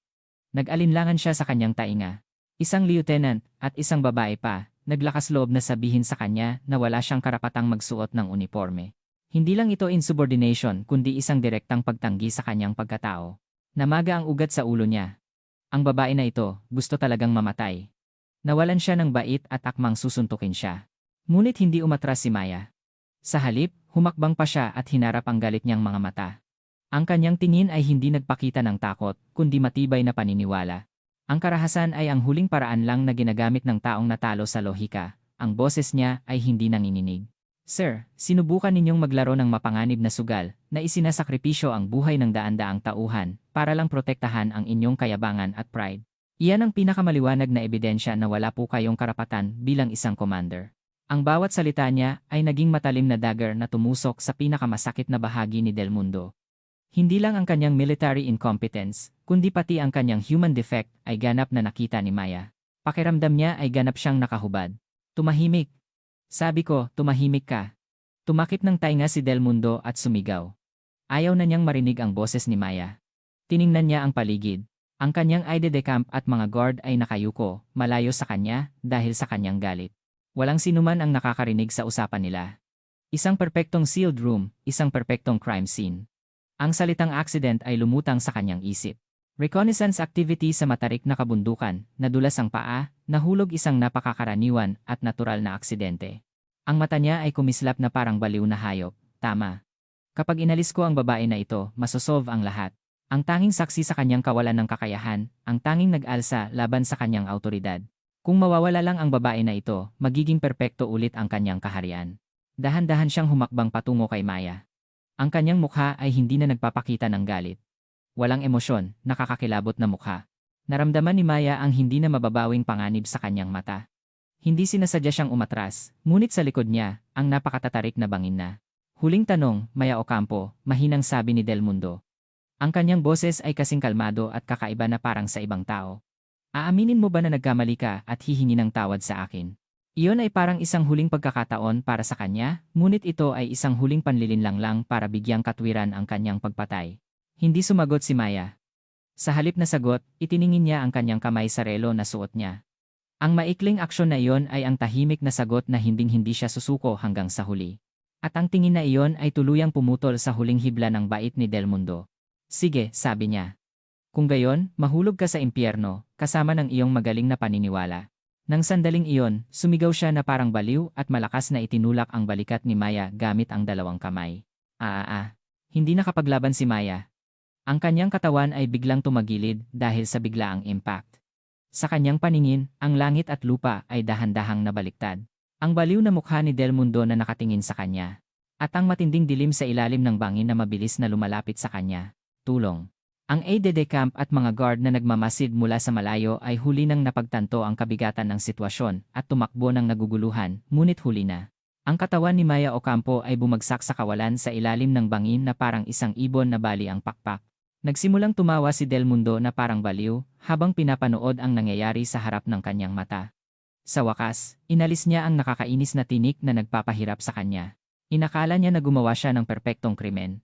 Nag-alinlangan siya sa kanyang tainga. Isang lieutenant at isang babae pa, naglakas loob na sabihin sa kanya na wala siyang karapatang magsuot ng uniforme. Hindi lang ito insubordination kundi isang direktang pagtanggi sa kanyang pagkatao. Namaga ang ugat sa ulo niya. Ang babae na ito, gusto talagang mamatay. Nawalan siya ng bait at akmang susuntukin siya. Ngunit hindi umatras si Maya. Sa halip, humakbang pa siya at hinarap ang galit niyang mga mata. Ang kanyang tingin ay hindi nagpakita ng takot, kundi matibay na paniniwala. Ang karahasan ay ang huling paraan lang na ginagamit ng taong natalo sa lohika. Ang boses niya ay hindi nanginginig. Sir, sinubukan ninyong maglaro ng mapanganib na sugal na isinasakripisyo ang buhay ng daan-daang tauhan para lang protektahan ang inyong kayabangan at pride. Iyan ang pinakamaliwanag na ebidensya na wala po kayong karapatan bilang isang commander. Ang bawat salita niya ay naging matalim na dagger na tumusok sa pinakamasakit na bahagi ni Del Mundo. Hindi lang ang kanyang military incompetence, kundi pati ang kanyang human defect ay ganap na nakita ni Maya. Pakiramdam niya ay ganap siyang nakahubad. Tumahimik. Sabi ko, tumahimik ka. Tumakip ng tainga si Del Mundo at sumigaw. Ayaw na niyang marinig ang boses ni Maya. Tiningnan niya ang paligid. Ang kanyang aide-de-camp at mga guard ay nakayuko, malayo sa kanya, dahil sa kanyang galit. Walang sinuman ang nakakarinig sa usapan nila. Isang perpektong sealed room, isang perpektong crime scene. Ang salitang accident ay lumutang sa kanyang isip. Reconnaissance activity sa matarik na kabundukan, nadulas ang paa, nahulog isang napakakaraniwan at natural na aksidente. Ang mata niya ay kumislap na parang baliw na hayop. Tama. Kapag inalis ko ang babae na ito, masosolve ang lahat. Ang tanging saksi sa kanyang kawalan ng kakayahan, ang tanging nag-alsa laban sa kanyang autoridad. Kung mawawala lang ang babae na ito, magiging perpekto ulit ang kanyang kaharian. Dahan-dahan siyang humakbang patungo kay Maya. Ang kanyang mukha ay hindi na nagpapakita ng galit. Walang emosyon, nakakakilabot na mukha. Naramdaman ni Maya ang hindi na mababawing panganib sa kanyang mata. Hindi sinasadya siyang umatras, ngunit sa likod niya, ang napakatatarik na bangin na. Huling tanong, Maya Ocampo, mahinang sabi ni Del Mundo. Ang kanyang boses ay kasing kalmado at kakaiba na parang sa ibang tao. Aaminin mo ba na nagkamali ka at hihingi ng tawad sa akin? Iyon ay parang isang huling pagkakataon para sa kanya, ngunit ito ay isang huling panlilinlang lang para bigyang katwiran ang kanyang pagpatay. Hindi sumagot si Maya. Sa halip na sagot, itiningin niya ang kanyang kamay sa relo na suot niya. Ang maikling aksyon na iyon ay ang tahimik na sagot na hinding-hindi siya susuko hanggang sa huli. At ang tingin na iyon ay tuluyang pumutol sa huling hibla ng bait ni Del Mundo. Sige, sabi niya. Kung gayon, mahulog ka sa impyerno, kasama ng iyong magaling na paniniwala. Nang sandaling iyon, sumigaw siya na parang baliw at malakas na itinulak ang balikat ni Maya gamit ang dalawang kamay. Hindi nakapaglaban si Maya. Ang kanyang katawan ay biglang tumagilid dahil sa biglaang impact. Sa kanyang paningin, ang langit at lupa ay dahan-dahang nabaliktad. Ang baliw na mukha ni Del Mundo na nakatingin sa kanya. At ang matinding dilim sa ilalim ng bangin na mabilis na lumalapit sa kanya. Tulong. Ang aide de camp at mga guard na nagmamasid mula sa malayo ay huli nang napagtanto ang kabigatan ng sitwasyon at tumakbo ng naguguluhan, ngunit huli na. Ang katawan ni Maya Ocampo ay bumagsak sa kawalan sa ilalim ng bangin na parang isang ibon na bali ang pakpak. Nagsimulang tumawa si Del Mundo na parang baliw habang pinapanood ang nangyayari sa harap ng kanyang mata. Sa wakas, inalis niya ang nakakainis na tinik na nagpapahirap sa kanya. Inakala niya na gumawa siya ng perpektong krimen.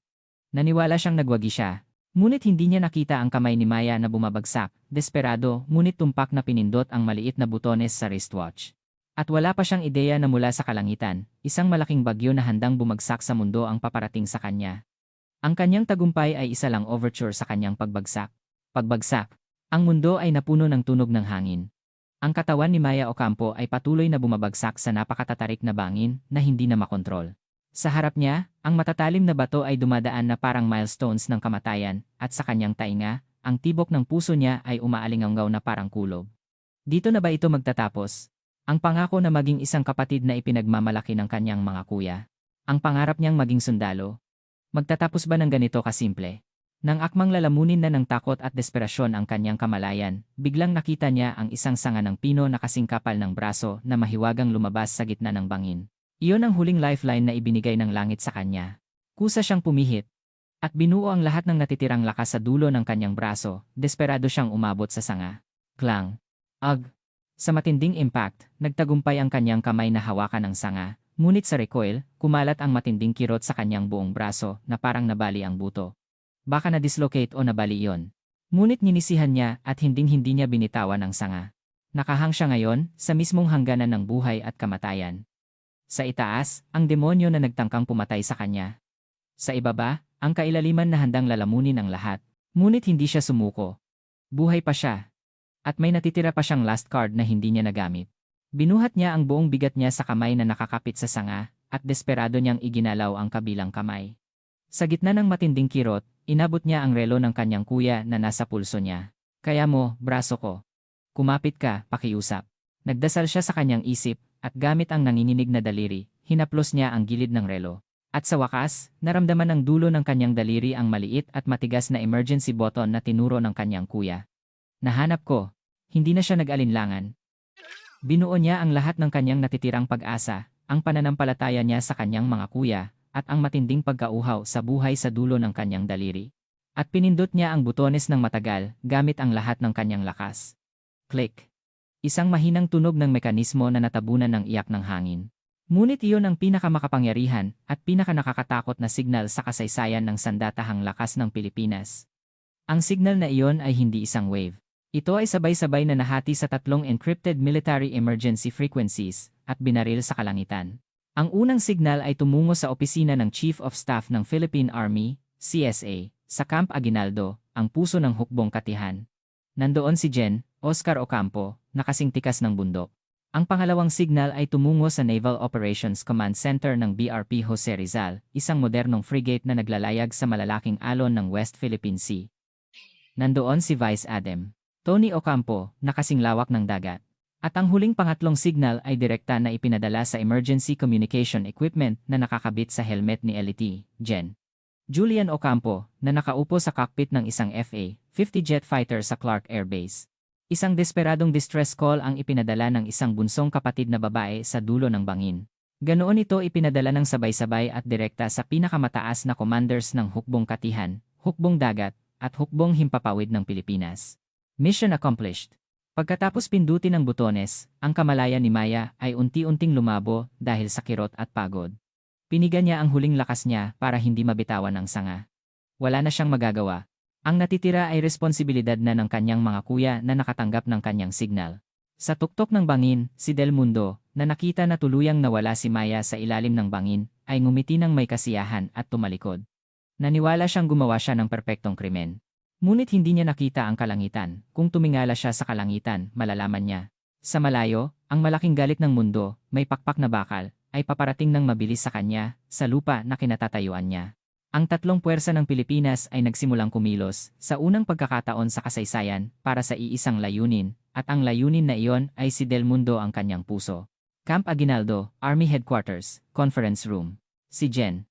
Naniwala siyang nagwagi siya. Ngunit hindi niya nakita ang kamay ni Maya na bumabagsak, desperado, ngunit tumpak na pinindot ang maliit na butones sa wristwatch. At wala pa siyang ideya na mula sa kalangitan, isang malaking bagyo na handang bumagsak sa mundo ang paparating sa kanya. Ang kanyang tagumpay ay isa lang overture sa kanyang pagbagsak. Pagbagsak, ang mundo ay napuno ng tunog ng hangin. Ang katawan ni Maya Ocampo ay patuloy na bumabagsak sa napakatatarik na bangin na hindi na makontrol. Sa harap niya, ang matatalim na bato ay dumadaan na parang milestones ng kamatayan, at sa kanyang tainga, ang tibok ng puso niya ay umaalinganggaw na parang kulob. Dito na ba ito magtatapos? Ang pangako na maging isang kapatid na ipinagmamalaki ng kanyang mga kuya. Ang pangarap niyang maging sundalo. Magtatapos ba ng ganito kasimple? Nang akmang lalamunin na ng takot at desperasyon ang kanyang kamalayan, biglang nakita niya ang isang sanga ng pino na kasingkapal ng braso na mahiwagang lumabas sa gitna ng bangin. Iyon ang huling lifeline na ibinigay ng langit sa kanya. Kusa siyang pumihit. At binuo ang lahat ng natitirang lakas sa dulo ng kanyang braso, desperado siyang umabot sa sanga. Klang. Ag. Sa matinding impact, nagtagumpay ang kanyang kamay na hawakan ng sanga, ngunit sa recoil, kumalat ang matinding kirot sa kanyang buong braso na parang nabali ang buto. Baka na-dislocate o nabali iyon. Ngunit ninisihan niya at hinding-hindi niya binitawan ang sanga. Nakahang siya ngayon sa mismong hangganan ng buhay at kamatayan. Sa itaas, ang demonyo na nagtangkang pumatay sa kanya. Sa ibaba, ang kailaliman na handang lalamunin ang lahat. Ngunit hindi siya sumuko. Buhay pa siya. At may natitira pa siyang last card na hindi niya nagamit. Binuhat niya ang buong bigat niya sa kamay na nakakapit sa sanga, at desperado niyang iginalaw ang kabilang kamay. Sa gitna ng matinding kirot, inabot niya ang relo ng kanyang kuya na nasa pulso niya. Kaya mo, braso ko. Kumapit ka, pakiusap. Nagdasal siya sa kanyang isip, at gamit ang nanginginig na daliri, hinaplos niya ang gilid ng relo. At sa wakas, naramdaman ng dulo ng kanyang daliri ang maliit at matigas na emergency button na tinuro ng kanyang kuya. Nahanap ko. Hindi na siya nag-alinlangan. Binuo niya ang lahat ng kanyang natitirang pag-asa, ang pananampalataya niya sa kanyang mga kuya, at ang matinding pagkauhaw sa buhay sa dulo ng kanyang daliri. At pinindot niya ang butones ng matagal, gamit ang lahat ng kanyang lakas. Click. Isang mahinang tunog ng mekanismo na natabunan ng iyak ng hangin. Ngunit iyon ang pinakamakapangyarihan at pinakanakakatakot na signal sa kasaysayan ng sandatahang lakas ng Pilipinas. Ang signal na iyon ay hindi isang wave. Ito ay sabay-sabay na nahati sa 3 encrypted military emergency frequencies at binaril sa kalangitan. Ang unang signal ay tumungo sa opisina ng Chief of Staff ng Philippine Army, CSA, sa Camp Aguinaldo, ang puso ng hukbong katihan. Nandoon si Gen. Oscar Ocampo, na kasing tikas ng bundok. Ang pangalawang signal ay tumungo sa Naval Operations Command Center ng BRP Jose Rizal, isang modernong frigate na naglalayag sa malalaking alon ng West Philippine Sea. Nandoon si Vice Adm. Tony Ocampo, na kasing lawak ng dagat. At ang huling pangatlong signal ay direkta na ipinadala sa Emergency Communication Equipment na nakakabit sa helmet ni LT, Gen. Julian Ocampo, na nakaupo sa cockpit ng isang FA-50 jet fighter sa Clark Air Base. Isang desperadong distress call ang ipinadala ng isang bunsong kapatid na babae sa dulo ng bangin. Ganoon ito ipinadala ng sabay-sabay at direkta sa pinakamataas na commanders ng hukbong katihan, hukbong dagat, at hukbong himpapawid ng Pilipinas. Mission accomplished. Pagkatapos pindutin ng butones, ang kamalayan ni Maya ay unti-unting lumabo dahil sa kirot at pagod. Piniga niya ang huling lakas niya para hindi mabitawan ang sanga. Wala na siyang magagawa. Ang natitira ay responsibilidad na ng kanyang mga kuya na nakatanggap ng kanyang signal. Sa tuktok ng bangin, si Del Mundo, na nakita na tuluyang nawala si Maya sa ilalim ng bangin, ay ngumiti ng may kasiyahan at tumalikod. Naniwala siyang gumawa siya ng perpektong krimen. Ngunit hindi niya nakita ang kalangitan. Kung tumingala siya sa kalangitan, malalaman niya. Sa malayo, ang malaking galit ng mundo, may pakpak na bakal, ay paparating ng mabilis sa kanya, sa lupa na kinatatayuan niya. Ang 3 puwersa ng Pilipinas ay nagsimulang kumilos sa unang pagkakataon sa kasaysayan para sa iisang layunin, at ang layunin na iyon ay si Del Mundo ang kanyang puso. Camp Aguinaldo, Army Headquarters, Conference Room. Si Jen.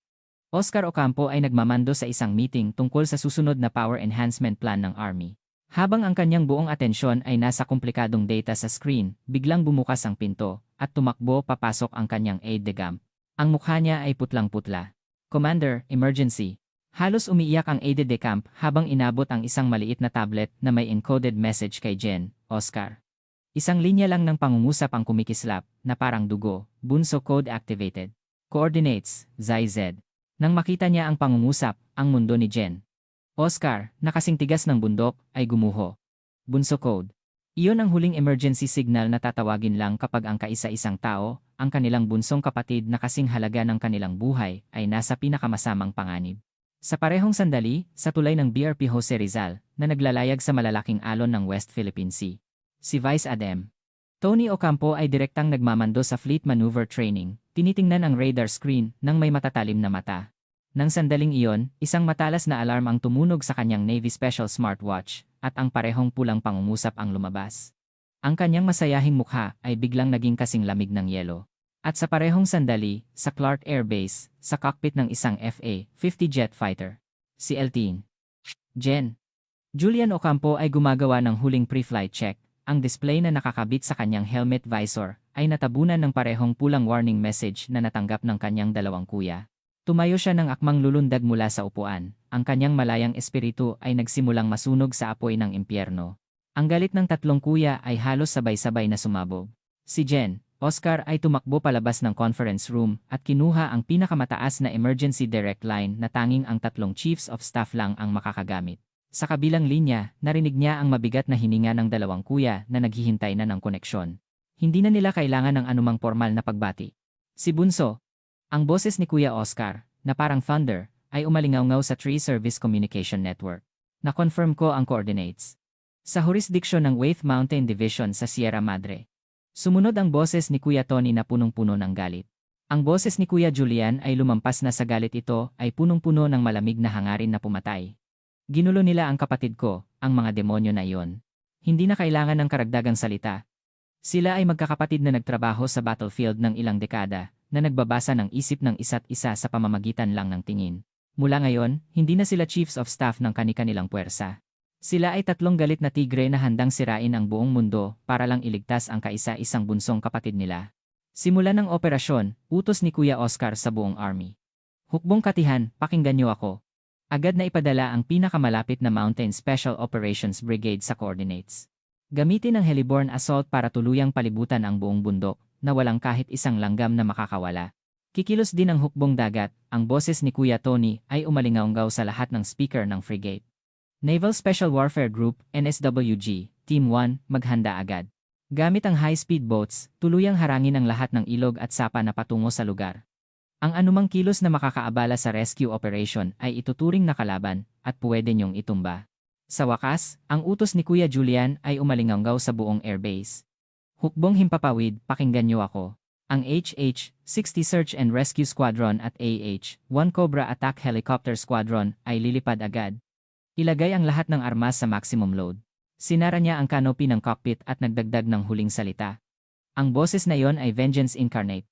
Oscar Ocampo ay nagmamando sa isang meeting tungkol sa susunod na power enhancement plan ng Army. Habang ang kanyang buong atensyon ay nasa komplikadong data sa screen, biglang bumukas ang pinto at tumakbo papasok ang kanyang aide-de-camp. Ang mukha niya ay putlang-putla. "Commander, emergency." Halos umiiyak ang aide-de-camp habang inabot ang isang maliit na tablet na may encoded message kay Jen, Oscar. Isang linya lang ng pangungusap ang kumikislap na parang dugo, bunso code activated. Coordinates, ZZ. Nang makita niya ang pangungusap, ang mundo ni Jen. Oscar, na kasing tigas ng bundok, ay gumuho. Bunso code. Iyon ang huling emergency signal na tatawagin lang kapag ang kaisa-isang tao, ang kanilang bunsong kapatid na kasing halaga ng kanilang buhay, ay nasa pinakamasamang panganib. Sa parehong sandali, sa tulay ng BRP Jose Rizal, na naglalayag sa malalaking alon ng West Philippine Sea. Si Vice Adm. Tony Ocampo ay direktang nagmamando sa fleet maneuver training, tinitingnan ang radar screen ng may matatalim na mata. Nang sandaling iyon, isang matalas na alarm ang tumunog sa kanyang Navy Special Smartwatch, at ang parehong pulang pangungusap ang lumabas. Ang kanyang masayahing mukha ay biglang naging kasing lamig ng yelo. At sa parehong sandali, sa Clark Air Base, sa cockpit ng isang FA-50 jet fighter. Si Eltin. Jen. Julian Ocampo ay gumagawa ng huling pre-flight check. Ang display na nakakabit sa kanyang helmet visor ay natabunan ng parehong pulang warning message na natanggap ng kanyang dalawang kuya. Tumayo siya ng akmang lulundag mula sa upuan. Ang kanyang malayang espiritu ay nagsimulang masunog sa apoy ng impyerno. Ang galit ng tatlong kuya ay halos sabay-sabay na sumabog. Si Jen, Oscar ay tumakbo palabas ng conference room at kinuha ang pinakamataas na emergency direct line na tanging ang tatlong chiefs of staff lang ang makakagamit. Sa kabilang linya, narinig niya ang mabigat na hininga ng dalawang kuya na naghihintay na ng koneksyon. Hindi na nila kailangan ng anumang formal na pagbati. Si Bunso. Ang boses ni Kuya Oscar, na parang thunder, ay umalingaw-ngaw sa Tree Service Communication Network. Na-confirm ko ang coordinates. Sa jurisdiction ng Waith Mountain Division sa Sierra Madre. Sumunod ang boses ni Kuya Tony na punong-puno ng galit. Ang boses ni Kuya Julian ay lumampas na sa galit ito ay punong-puno ng malamig na hangarin na pumatay. Ginulo nila ang kapatid ko, ang mga demonyo na iyon. Hindi na kailangan ng karagdagang salita. Sila ay magkakapatid na nagtrabaho sa battlefield ng ilang dekada, na nagbabasa ng isip ng isa't isa sa pamamagitan lang ng tingin. Mula ngayon, hindi na sila chiefs of staff ng kani-kanilang puwersa. Sila ay tatlong galit na tigre na handang sirain ang buong mundo para lang iligtas ang kaisa-isang bunsong kapatid nila. Simula ng operasyon, utos ni Kuya Oscar sa buong army. "Hukbong katihan, pakinggan niyo ako." Agad na ipadala ang pinakamalapit na Mountain Special Operations Brigade sa coordinates. Gamitin ang heliborne assault para tuluyang palibutan ang buong bundok na walang kahit isang langgam na makakawala. Kikilos din ang hukbong dagat, ang boses ni Kuya Tony ay umalingaw-ngaw sa lahat ng speaker ng frigate. Naval Special Warfare Group, NSWG, Team 1, maghanda agad. Gamit ang high-speed boats, tuluyang harangin ang lahat ng ilog at sapa na patungo sa lugar. Ang anumang kilos na makakaabala sa rescue operation ay ituturing na kalaban at pwede niyong itumba. Sa wakas, ang utos ni Kuya Julian ay umalingaw-ngaw sa buong airbase. "Hukbong himpapawid, pakinggan niyo ako." Ang HH-60 Search and Rescue Squadron at AH-1 Cobra Attack Helicopter Squadron ay lilipad agad. Ilagay ang lahat ng armas sa maximum load. Sinara niya ang canopy ng cockpit at nagdagdag ng huling salita. Ang boses na iyon ay Vengeance Incarnate.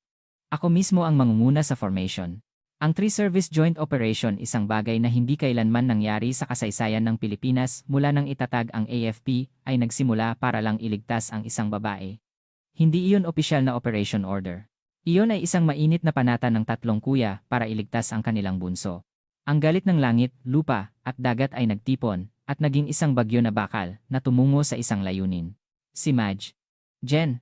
"Ako mismo ang mangunguna sa formation." Ang Three-Service Joint Operation, isang bagay na hindi kailanman nangyari sa kasaysayan ng Pilipinas mula nang itatag ang AFP, ay nagsimula para lang iligtas ang isang babae. Hindi iyon opisyal na operation order. Iyon ay isang mainit na panata ng tatlong kuya para iligtas ang kanilang bunso. Ang galit ng langit, lupa, at dagat ay nagtipon, at naging isang bagyo na bakal na tumungo sa isang layunin. Si Madge. Jen.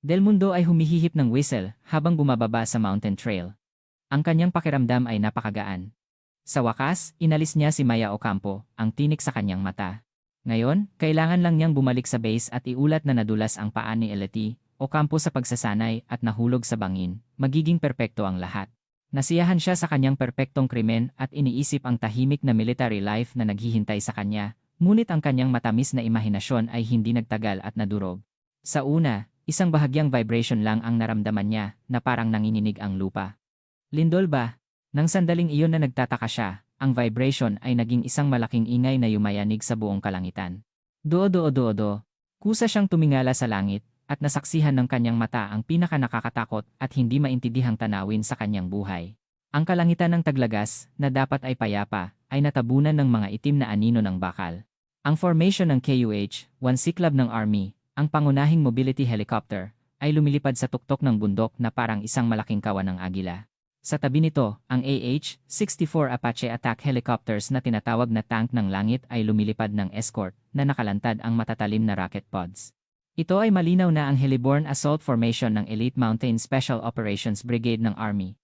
Del Mundo ay humihihip ng whistle habang bumababa sa mountain trail. Ang kanyang pakiramdam ay napakagaan. Sa wakas, inalis niya si Maya Ocampo, ang tinik sa kanyang mata. Ngayon, kailangan lang niyang bumalik sa base at iulat na nadulas ang paa ni Elati, Ocampo sa pagsasanay at nahulog sa bangin. Magiging perpekto ang lahat. Nasiyahan siya sa kanyang perpektong krimen at iniisip ang tahimik na military life na naghihintay sa kanya, ngunit ang kanyang matamis na imahinasyon ay hindi nagtagal at nadurog. Sa una, isang bahagyang vibration lang ang naramdaman niya na parang nanginginig ang lupa. Lindol ba? Nang sandaling iyon na nagtataka siya, ang vibration ay naging isang malaking ingay na yumayanig sa buong kalangitan. Do-do-do-do. Kusa siyang tumingala sa langit, at nasaksihan ng kanyang mata ang pinaka-nakakatakot at hindi maintindihang tanawin sa kanyang buhay. Ang kalangitan ng Taglagas, na dapat ay payapa, ay natabunan ng mga itim na anino ng bakal. Ang formation ng KUH-1 Cyclops ng Army, ang pangunahing mobility helicopter, ay lumilipad sa tuktok ng bundok na parang isang malaking kawan ng agila. Sa tabi nito, ang AH-64 Apache attack helicopters na tinatawag na tank ng langit ay lumilipad ng escort na nakalantad ang matatalim na rocket pods. Ito ay malinaw na ang heliborne assault formation ng Elite Mountain Special Operations Brigade ng Army.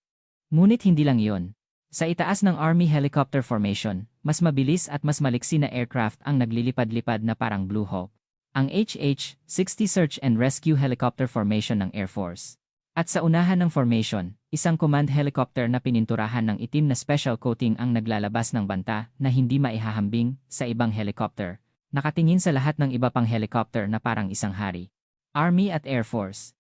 Ngunit hindi lang iyon. Sa itaas ng Army Helicopter Formation, mas mabilis at mas maliksi na aircraft ang naglilipad-lipad na parang Blue Hawk. Ang HH-60 Search and Rescue Helicopter Formation ng Air Force. At sa unahan ng formation, isang command helicopter na pininturahan ng itim na special coating ang naglalabas ng banta na hindi maihahambing sa ibang helicopter. Nakatingin sa lahat ng iba pang helicopter na parang isang hari. Army at Air Force.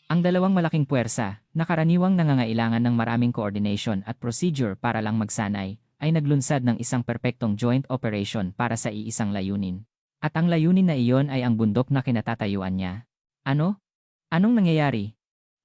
Ang dalawang malaking puwersa, na karaniwang nangangailangan ng maraming coordination at procedure para lang magsanay, ay naglunsad ng isang perpektong joint operation para sa iisang layunin. At ang layunin na iyon ay ang bundok na kinatatayuan niya. Ano? Anong nangyayari?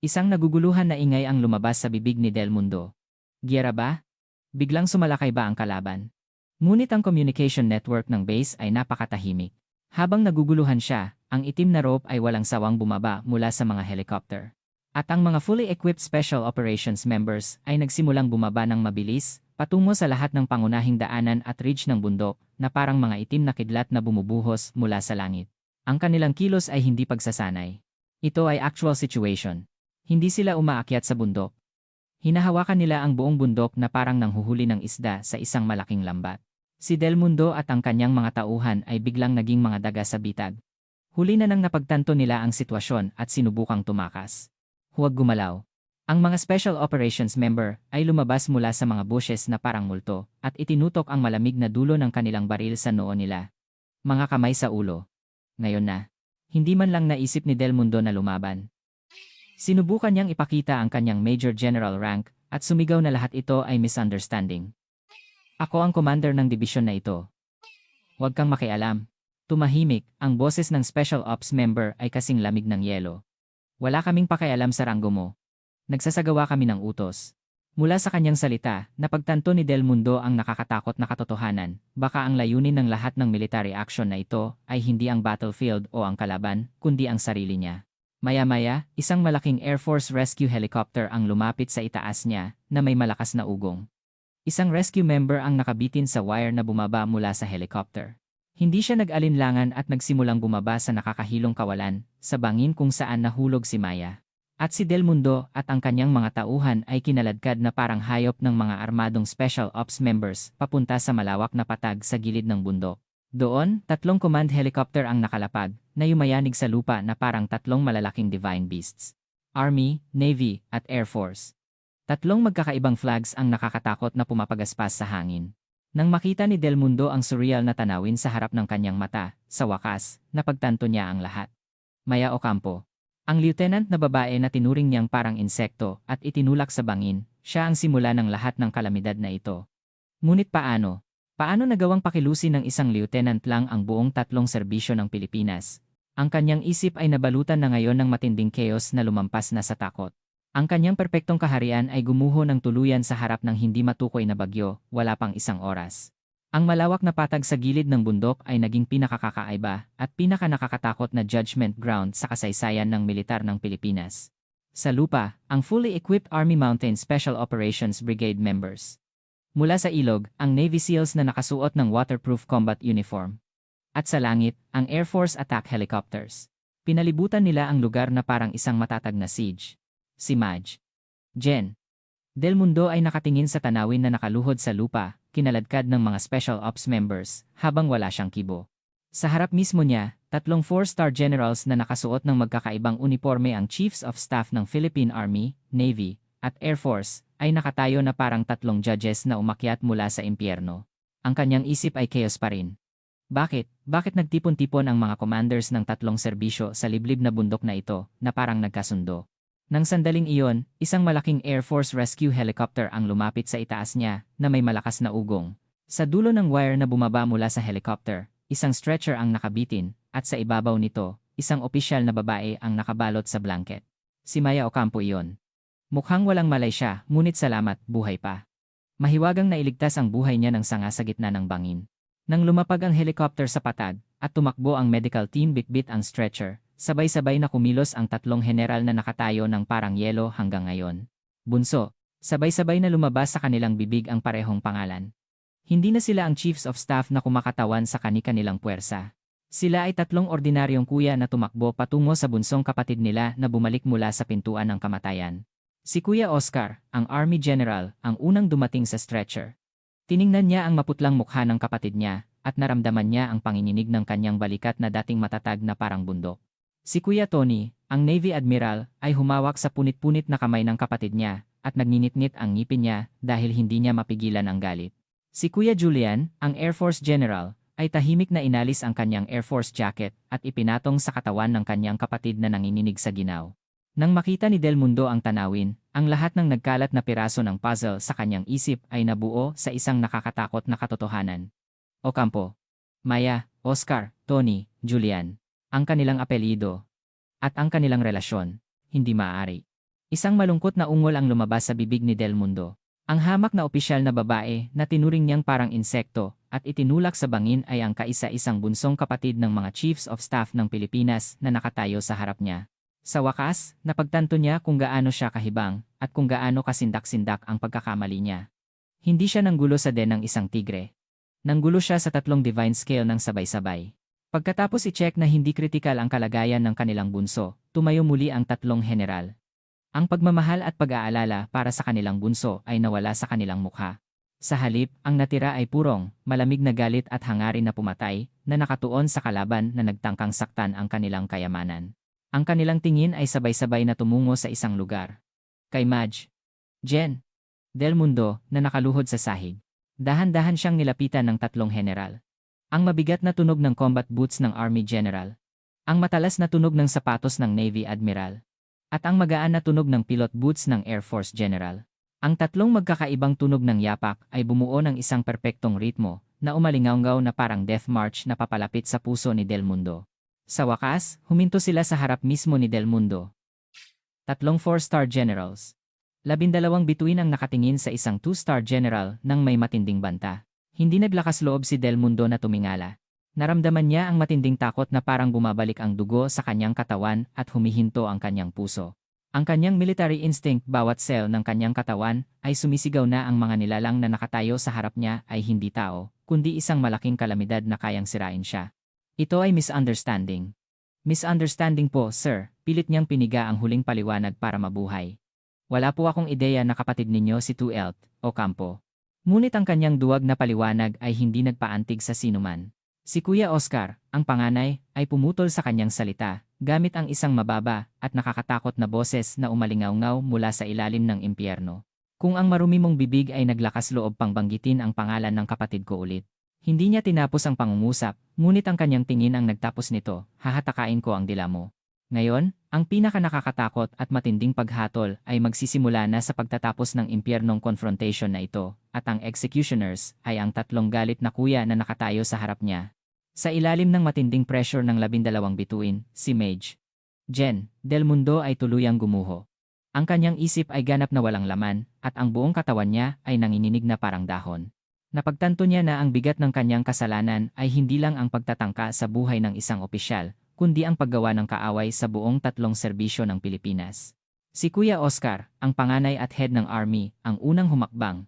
Isang naguguluhan na ingay ang lumabas sa bibig ni Del Mundo. Giyera ba? Biglang sumalakay ba ang kalaban? Ngunit ang communication network ng base ay napakatahimik. Habang naguguluhan siya, ang itim na rope ay walang sawang bumaba mula sa mga helicopter. At ang mga fully equipped Special Operations members ay nagsimulang bumaba ng mabilis, patungo sa lahat ng pangunahing daanan at ridge ng bundok na parang mga itim na kidlat na bumubuhos mula sa langit. Ang kanilang kilos ay hindi pagsasanay. Ito ay actual situation. Hindi sila umaakyat sa bundok. Hinahawakan nila ang buong bundok na parang nanghuhuli ng isda sa isang malaking lambat. Si Del Mundo at ang kanyang mga tauhan ay biglang naging mga daga sa bitag. Huli na nang napagtanto nila ang sitwasyon at sinubukang tumakas. Huwag gumalaw. Ang mga Special Operations member ay lumabas mula sa mga bushes na parang multo at itinutok ang malamig na dulo ng kanilang baril sa noo nila. Mga kamay sa ulo. Ngayon na. Hindi man lang naisip ni Del Mundo na lumaban. Sinubukan niyang ipakita ang kanyang Major General rank at sumigaw na lahat ito ay misunderstanding. Ako ang commander ng dibisyon na ito. Huwag kang makialam. Tumahimik, ang boses ng Special Ops member ay kasing lamig ng yelo. Wala kaming pakialam sa ranggo mo. Nagsasagawa kami ng utos. Mula sa kanyang salita, napagtanto ni Del Mundo ang nakakatakot na katotohanan. Baka ang layunin ng lahat ng military action na ito ay hindi ang battlefield o ang kalaban, kundi ang sarili niya. Maya-maya, isang malaking Air Force rescue helicopter ang lumapit sa itaas niya na may malakas na ugong. Isang rescue member ang nakabitin sa wire na bumaba mula sa helicopter. Hindi siya nag-alinlangan at nagsimulang bumaba sa nakakahilong kawalan, sa bangin kung saan nahulog si Maya. At si Del Mundo at ang kanyang mga tauhan ay kinaladkad na parang hayop ng mga armadong Special Ops members papunta sa malawak na patag sa gilid ng bundok. Doon, 3 command helicopter ang nakalapag, na yumayanig sa lupa na parang 3 malalaking divine beasts. Army, Navy, at Air Force. 3 magkakaibang flags ang nakakatakot na pumapagaspas sa hangin. Nang makita ni Del Mundo ang surreal na tanawin sa harap ng kanyang mata, sa wakas, napagtanto niya ang lahat. Maya Ocampo. Ang lieutenant na babae na tinuring niyang parang insekto at itinulak sa bangin, siya ang simula ng lahat ng kalamidad na ito. Ngunit paano? Paano nagawang pakilusin ng isang lieutenant lang ang buong 3 serbisyo ng Pilipinas? Ang kanyang isip ay nabalutan na ngayon ng matinding chaos na lumampas na sa takot. Ang kanyang perpektong kaharian ay gumuho ng tuluyan sa harap ng hindi matukoy na bagyo, wala pang 1 oras. Ang malawak na patag sa gilid ng bundok ay naging pinakakakaiba at pinakanakakatakot na judgment ground sa kasaysayan ng militar ng Pilipinas. Sa lupa, ang fully equipped Army Mountain Special Operations Brigade members. Mula sa ilog, ang Navy SEALs na nakasuot ng waterproof combat uniform. At sa langit, ang Air Force attack helicopters. Pinalibutan nila ang lugar na parang isang matatag na siege. Si Maj. Jen. Del Mundo ay nakatingin sa tanawin na nakaluhod sa lupa, kinaladkad ng mga Special Ops members, habang wala siyang kibo. Sa harap mismo niya, 3 4-star generals na nakasuot ng magkakaibang uniforme ang Chiefs of Staff ng Philippine Army, Navy, at Air Force, ay nakatayo na parang 3 judges na umakyat mula sa impyerno. Ang kanyang isip ay chaos pa rin. Bakit? Bakit nagtipon-tipon ang mga commanders ng 3 serbisyo sa liblib na bundok na ito, na parang nagkasundo? Nang sandaling iyon, isang malaking Air Force rescue helicopter ang lumapit sa itaas niya, na may malakas na ugong. Sa dulo ng wire na bumaba mula sa helicopter, isang stretcher ang nakabitin, at sa ibabaw nito, isang opisyal na babae ang nakabalot sa blanket. Si Maya Ocampo iyon. Mukhang walang malay siya, ngunit salamat, buhay pa. Mahiwagang nailigtas ang buhay niya ng sanga sa gitna ng bangin. Nang lumapag ang helicopter sa patag, at tumakbo ang medical team bitbit ang stretcher, sabay-sabay na kumilos ang tatlong general na nakatayo ng parang yelo hanggang ngayon. Bunso, sabay-sabay na lumabas sa kanilang bibig ang parehong pangalan. Hindi na sila ang chiefs of staff na kumakatawan sa kani-kanilang puwersa. Sila ay tatlong ordinaryong kuya na tumakbo patungo sa bunsong kapatid nila na bumalik mula sa pintuan ng kamatayan. Si Kuya Oscar, ang Army General, ang unang dumating sa stretcher. Tiningnan niya ang maputlang mukha ng kapatid niya, at naramdaman niya ang panginginig ng kanyang balikat na dating matatag na parang bundok. Si Kuya Tony, ang Navy Admiral, ay humawak sa punit-punit na kamay ng kapatid niya, at nagninit-nit ang ngipin niya dahil hindi niya mapigilan ang galit. Si Kuya Julian, ang Air Force General, ay tahimik na inalis ang kanyang Air Force jacket at ipinatong sa katawan ng kanyang kapatid na nanginginig sa ginaw. Nang makita ni Del Mundo ang tanawin, ang lahat ng nagkalat na piraso ng puzzle sa kanyang isip ay nabuo sa isang nakakatakot na katotohanan. Ocampo, Maya, Oscar, Tony, Julian. Ang kanilang apelyido. At ang kanilang relasyon. Hindi maaari. Isang malungkot na ungol ang lumabas sa bibig ni Del Mundo. Ang hamak na opisyal na babae na tinuring niyang parang insekto at itinulak sa bangin ay ang kaisa-isang bunsong kapatid ng mga Chiefs of Staff ng Pilipinas na nakatayo sa harap niya. Sa wakas, napagtanto niya kung gaano siya kahibang at kung gaano kasindak-sindak ang pagkakamali niya. Hindi siya nanggulo sa den ng isang tigre. Nanggulo siya sa tatlong divine scale ng sabay-sabay. Pagkatapos i-check na hindi kritikal ang kalagayan ng kanilang bunso, tumayo muli ang tatlong general. Ang pagmamahal at pag-aalala para sa kanilang bunso ay nawala sa kanilang mukha. Sa halip, ang natira ay purong, malamig na galit at hangarin na pumatay, na nakatuon sa kalaban na nagtangkang saktan ang kanilang kayamanan. Ang kanilang tingin ay sabay-sabay na tumungo sa isang lugar. Kay Madge. Jen. Del Mundo, na nakaluhod sa sahig. Dahan-dahan siyang nilapitan ng tatlong general. Ang mabigat na tunog ng combat boots ng Army General. Ang matalas na tunog ng sapatos ng Navy Admiral. At ang magaan na tunog ng pilot boots ng Air Force General. Ang tatlong magkakaibang tunog ng yapak ay bumuo ng isang perpektong ritmo na umalingaw-ngaw na parang death march na papalapit sa puso ni Del Mundo. Sa wakas, huminto sila sa harap mismo ni Del Mundo. Tatlong 4-star generals. 12 bituin ang nakatingin sa isang 2-star general nang may matinding banta. Hindi naglakas loob si Del Mundo na tumingala. Naramdaman niya ang matinding takot na parang bumabalik ang dugo sa kanyang katawan at humihinto ang kanyang puso. Ang kanyang military instinct, bawat cell ng kanyang katawan, ay sumisigaw na ang mga nilalang na nakatayo sa harap niya ay hindi tao, kundi isang malaking kalamidad na kayang sirain siya. Ito ay misunderstanding. Misunderstanding po, sir. Pilit niyang piniga ang huling paliwanag para mabuhay. Wala po akong ideya na kapatid ninyo si Tuelt, Ocampo. Ngunit ang kanyang duwag na paliwanag ay hindi nagpaantig sa sinuman. Si Kuya Oscar, ang panganay, ay pumutol sa kanyang salita, gamit ang isang mababa at nakakatakot na boses na umalingaw-ngaw mula sa ilalim ng impyerno. Kung ang marumi mong bibig ay naglakas loob pang banggitin ang pangalan ng kapatid ko ulit. Hindi niya tinapos ang pangungusap, ngunit ang kanyang tingin ang nagtapos nito, hahatakain ko ang dila mo. Ngayon, ang pinaka-nakakatakot at matinding paghatol ay magsisimula na sa pagtatapos ng impyernong confrontation na ito, at ang executioners ay ang tatlong galit na kuya na nakatayo sa harap niya. Sa ilalim ng matinding pressure ng 12 bituin, si Mage. Jen, Del Mundo ay tuluyang gumuho. Ang kanyang isip ay ganap na walang laman, at ang buong katawan niya ay nanginginig na parang dahon. Napagtanto niya na ang bigat ng kanyang kasalanan ay hindi lang ang pagtatangka sa buhay ng isang opisyal, kundi ang paggawa ng kaaway sa buong tatlong serbisyo ng Pilipinas. Si Kuya Oscar, ang panganay at head ng Army, ang unang humakbang.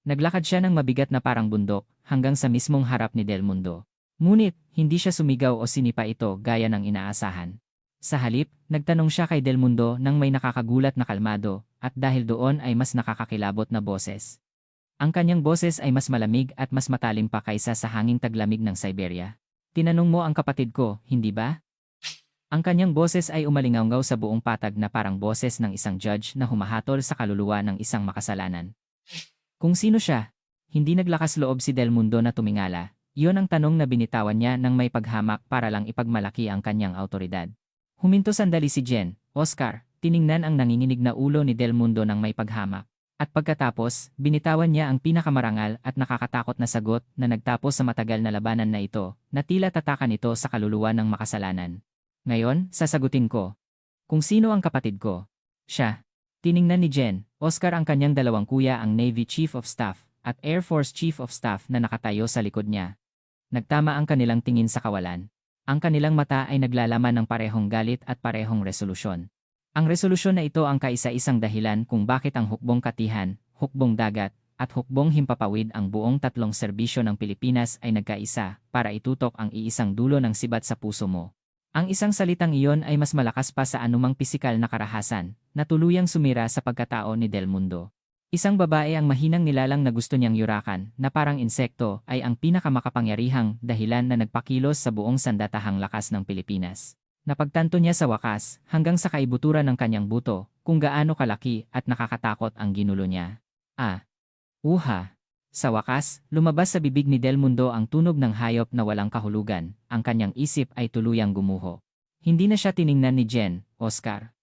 Naglakad siya ng mabigat na parang bundok hanggang sa mismong harap ni Del Mundo. Ngunit, hindi siya sumigaw o sinipa ito gaya ng inaasahan. Sa halip, nagtanong siya kay Del Mundo nang may nakakagulat na kalmado, at dahil doon ay mas nakakakilabot na boses. Ang kanyang boses ay mas malamig at mas matalim pa kaysa sa hanging taglamig ng Siberia. Tinanong mo ang kapatid ko, hindi ba? Ang kanyang boses ay umalingaw sa buong patag na parang boses ng isang judge na humahatol sa kaluluwa ng isang makasalanan. Kung sino siya? Hindi naglakas loob si Del Mundo na tumingala. Iyon ang tanong na binitawan niya nang may paghamak para lang ipagmalaki ang kanyang autoridad. Huminto sandali si Jen. Oscar, tiningnan ang nanginginig na ulo ni Del Mundo nang may paghamak. At pagkatapos, binitawan niya ang pinakamarangal at nakakatakot na sagot na nagtapos sa matagal na labanan na ito, na tila tatakan ito sa kaluluwa ng makasalanan. Ngayon, sasagutin ko. Kung sino ang kapatid ko? Siya. Tiningnan ni Jen, Oscar ang kanyang dalawang kuya ang Navy Chief of Staff at Air Force Chief of Staff na nakatayo sa likod niya. Nagtama ang kanilang tingin sa kawalan. Ang kanilang mata ay naglalaman ng parehong galit at parehong resolusyon. Ang resolusyon na ito ang kaisa-isang dahilan kung bakit ang hukbong katihan, hukbong dagat, at hukbong himpapawid ang buong tatlong serbisyo ng Pilipinas ay nagkaisa para itutok ang iisang dulo ng sibat sa puso mo. Ang isang salitang iyon ay mas malakas pa sa anumang pisikal na karahasan na tuluyang sumira sa pagkatao ni Del Mundo. Isang babae ang mahinang nilalang na gusto niyang yurakan na parang insekto ay ang pinakamakapangyarihang dahilan na nagpakilos sa buong sandatahang lakas ng Pilipinas. Napagtanto niya sa wakas hanggang sa kaibuturan ng kanyang buto kung gaano kalaki at nakakatakot ang ginulo niya. Uha! Sa wakas, lumabas sa bibig ni Del Mundo ang tunog ng hayop na walang kahulugan. Ang kanyang isip ay tuluyang gumuho. Hindi na siya tiningnan ni Jen, Oscar.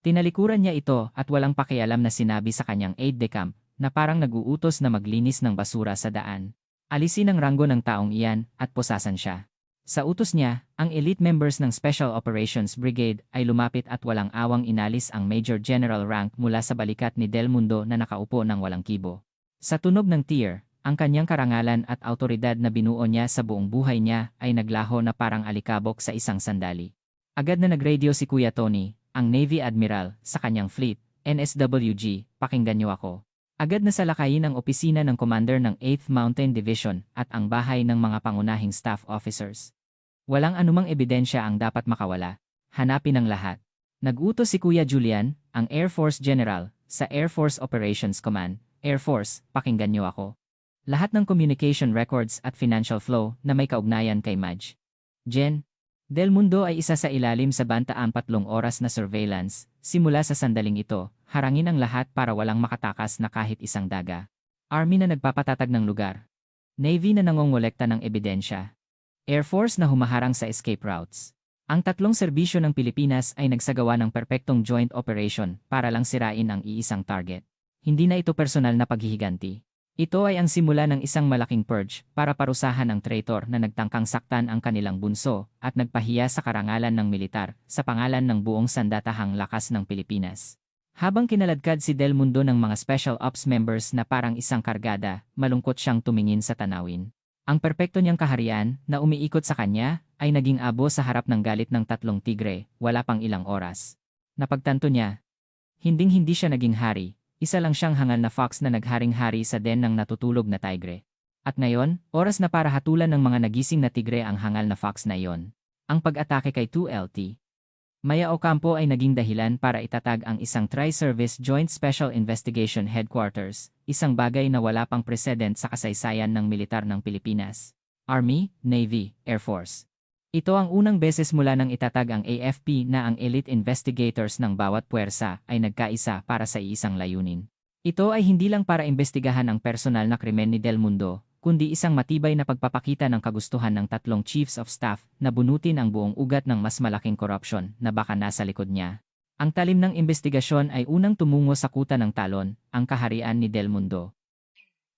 Tinalikuran niya ito at walang pakialam na sinabi sa kanyang aide-de-camp na parang nag-uutos na maglinis ng basura sa daan. Alisin ang ranggo ng taong iyan at pusasan siya. Sa utos niya, ang elite members ng Special Operations Brigade ay lumapit at walang awang inalis ang Major General rank mula sa balikat ni Del Mundo na nakaupo ng walang kibo. Sa tunog ng tier, ang kanyang karangalan at autoridad na binuo niya sa buong buhay niya ay naglaho na parang alikabok sa isang sandali. Agad na nag-radio si Kuya Tony, ang Navy Admiral, sa kanyang fleet, NSWG, pakinggan niyo ako. Agad na salakayin ang opisina ng commander ng 8th Mountain Division at ang bahay ng mga pangunahing staff officers. Walang anumang ebidensya ang dapat makawala. Hanapin ang lahat. Nag-utos si Kuya Julian, ang Air Force General, sa Air Force Operations Command, Air Force, pakinggan niyo ako. Lahat ng communication records at financial flow na may kaugnayan kay Madge. Jen, Del Mundo ay isa sa ilalim sa banta 40 oras na surveillance. Simula sa sandaling ito, harangin ang lahat para walang makatakas na kahit isang daga. Army na nagpapatatag ng lugar. Navy na nangongolekta ng ebidensya. Air Force na humaharang sa escape routes. Ang tatlong serbisyo ng Pilipinas ay nagsagawa ng perpektong joint operation para lang sirain ang iisang target. Hindi na ito personal na paghihiganti. Ito ay ang simula ng isang malaking purge para parusahan ang traitor na nagtangkang saktan ang kanilang bunso at nagpahiya sa karangalan ng militar sa pangalan ng buong sandatahang lakas ng Pilipinas. Habang kinaladkad si Del Mundo ng mga Special Ops members na parang isang kargada, malungkot siyang tumingin sa tanawin. Ang perpekto niyang kaharian na umiikot sa kanya ay naging abo sa harap ng galit ng tatlong tigre, wala pang ilang oras. Napagtanto niya, hinding-hindi siya naging hari. Isa lang siyang hangal na fox na nagharing-hari sa den ng natutulog na tigre. At ngayon, oras na para hatulan ng mga nagising na tigre ang hangal na fox na iyon. Ang pag-atake kay 2LT. Maya Ocampo ay naging dahilan para itatag ang isang Tri-Service Joint Special Investigation Headquarters, isang bagay na wala pang preseden sa kasaysayan ng militar ng Pilipinas. Army, Navy, Air Force. Ito ang unang beses mula nang itatag ang AFP na ang elite investigators ng bawat puwersa ay nagkaisa para sa iisang layunin. Ito ay hindi lang para imbestigahan ang personal na krimen ni Del Mundo, kundi isang matibay na pagpapakita ng kagustuhan ng tatlong chiefs of staff na bunutin ang buong ugat ng mas malaking korupsyon na baka nasa likod niya. Ang talim ng investigasyon ay unang tumungo sa kuta ng talon, ang kaharian ni Del Mundo.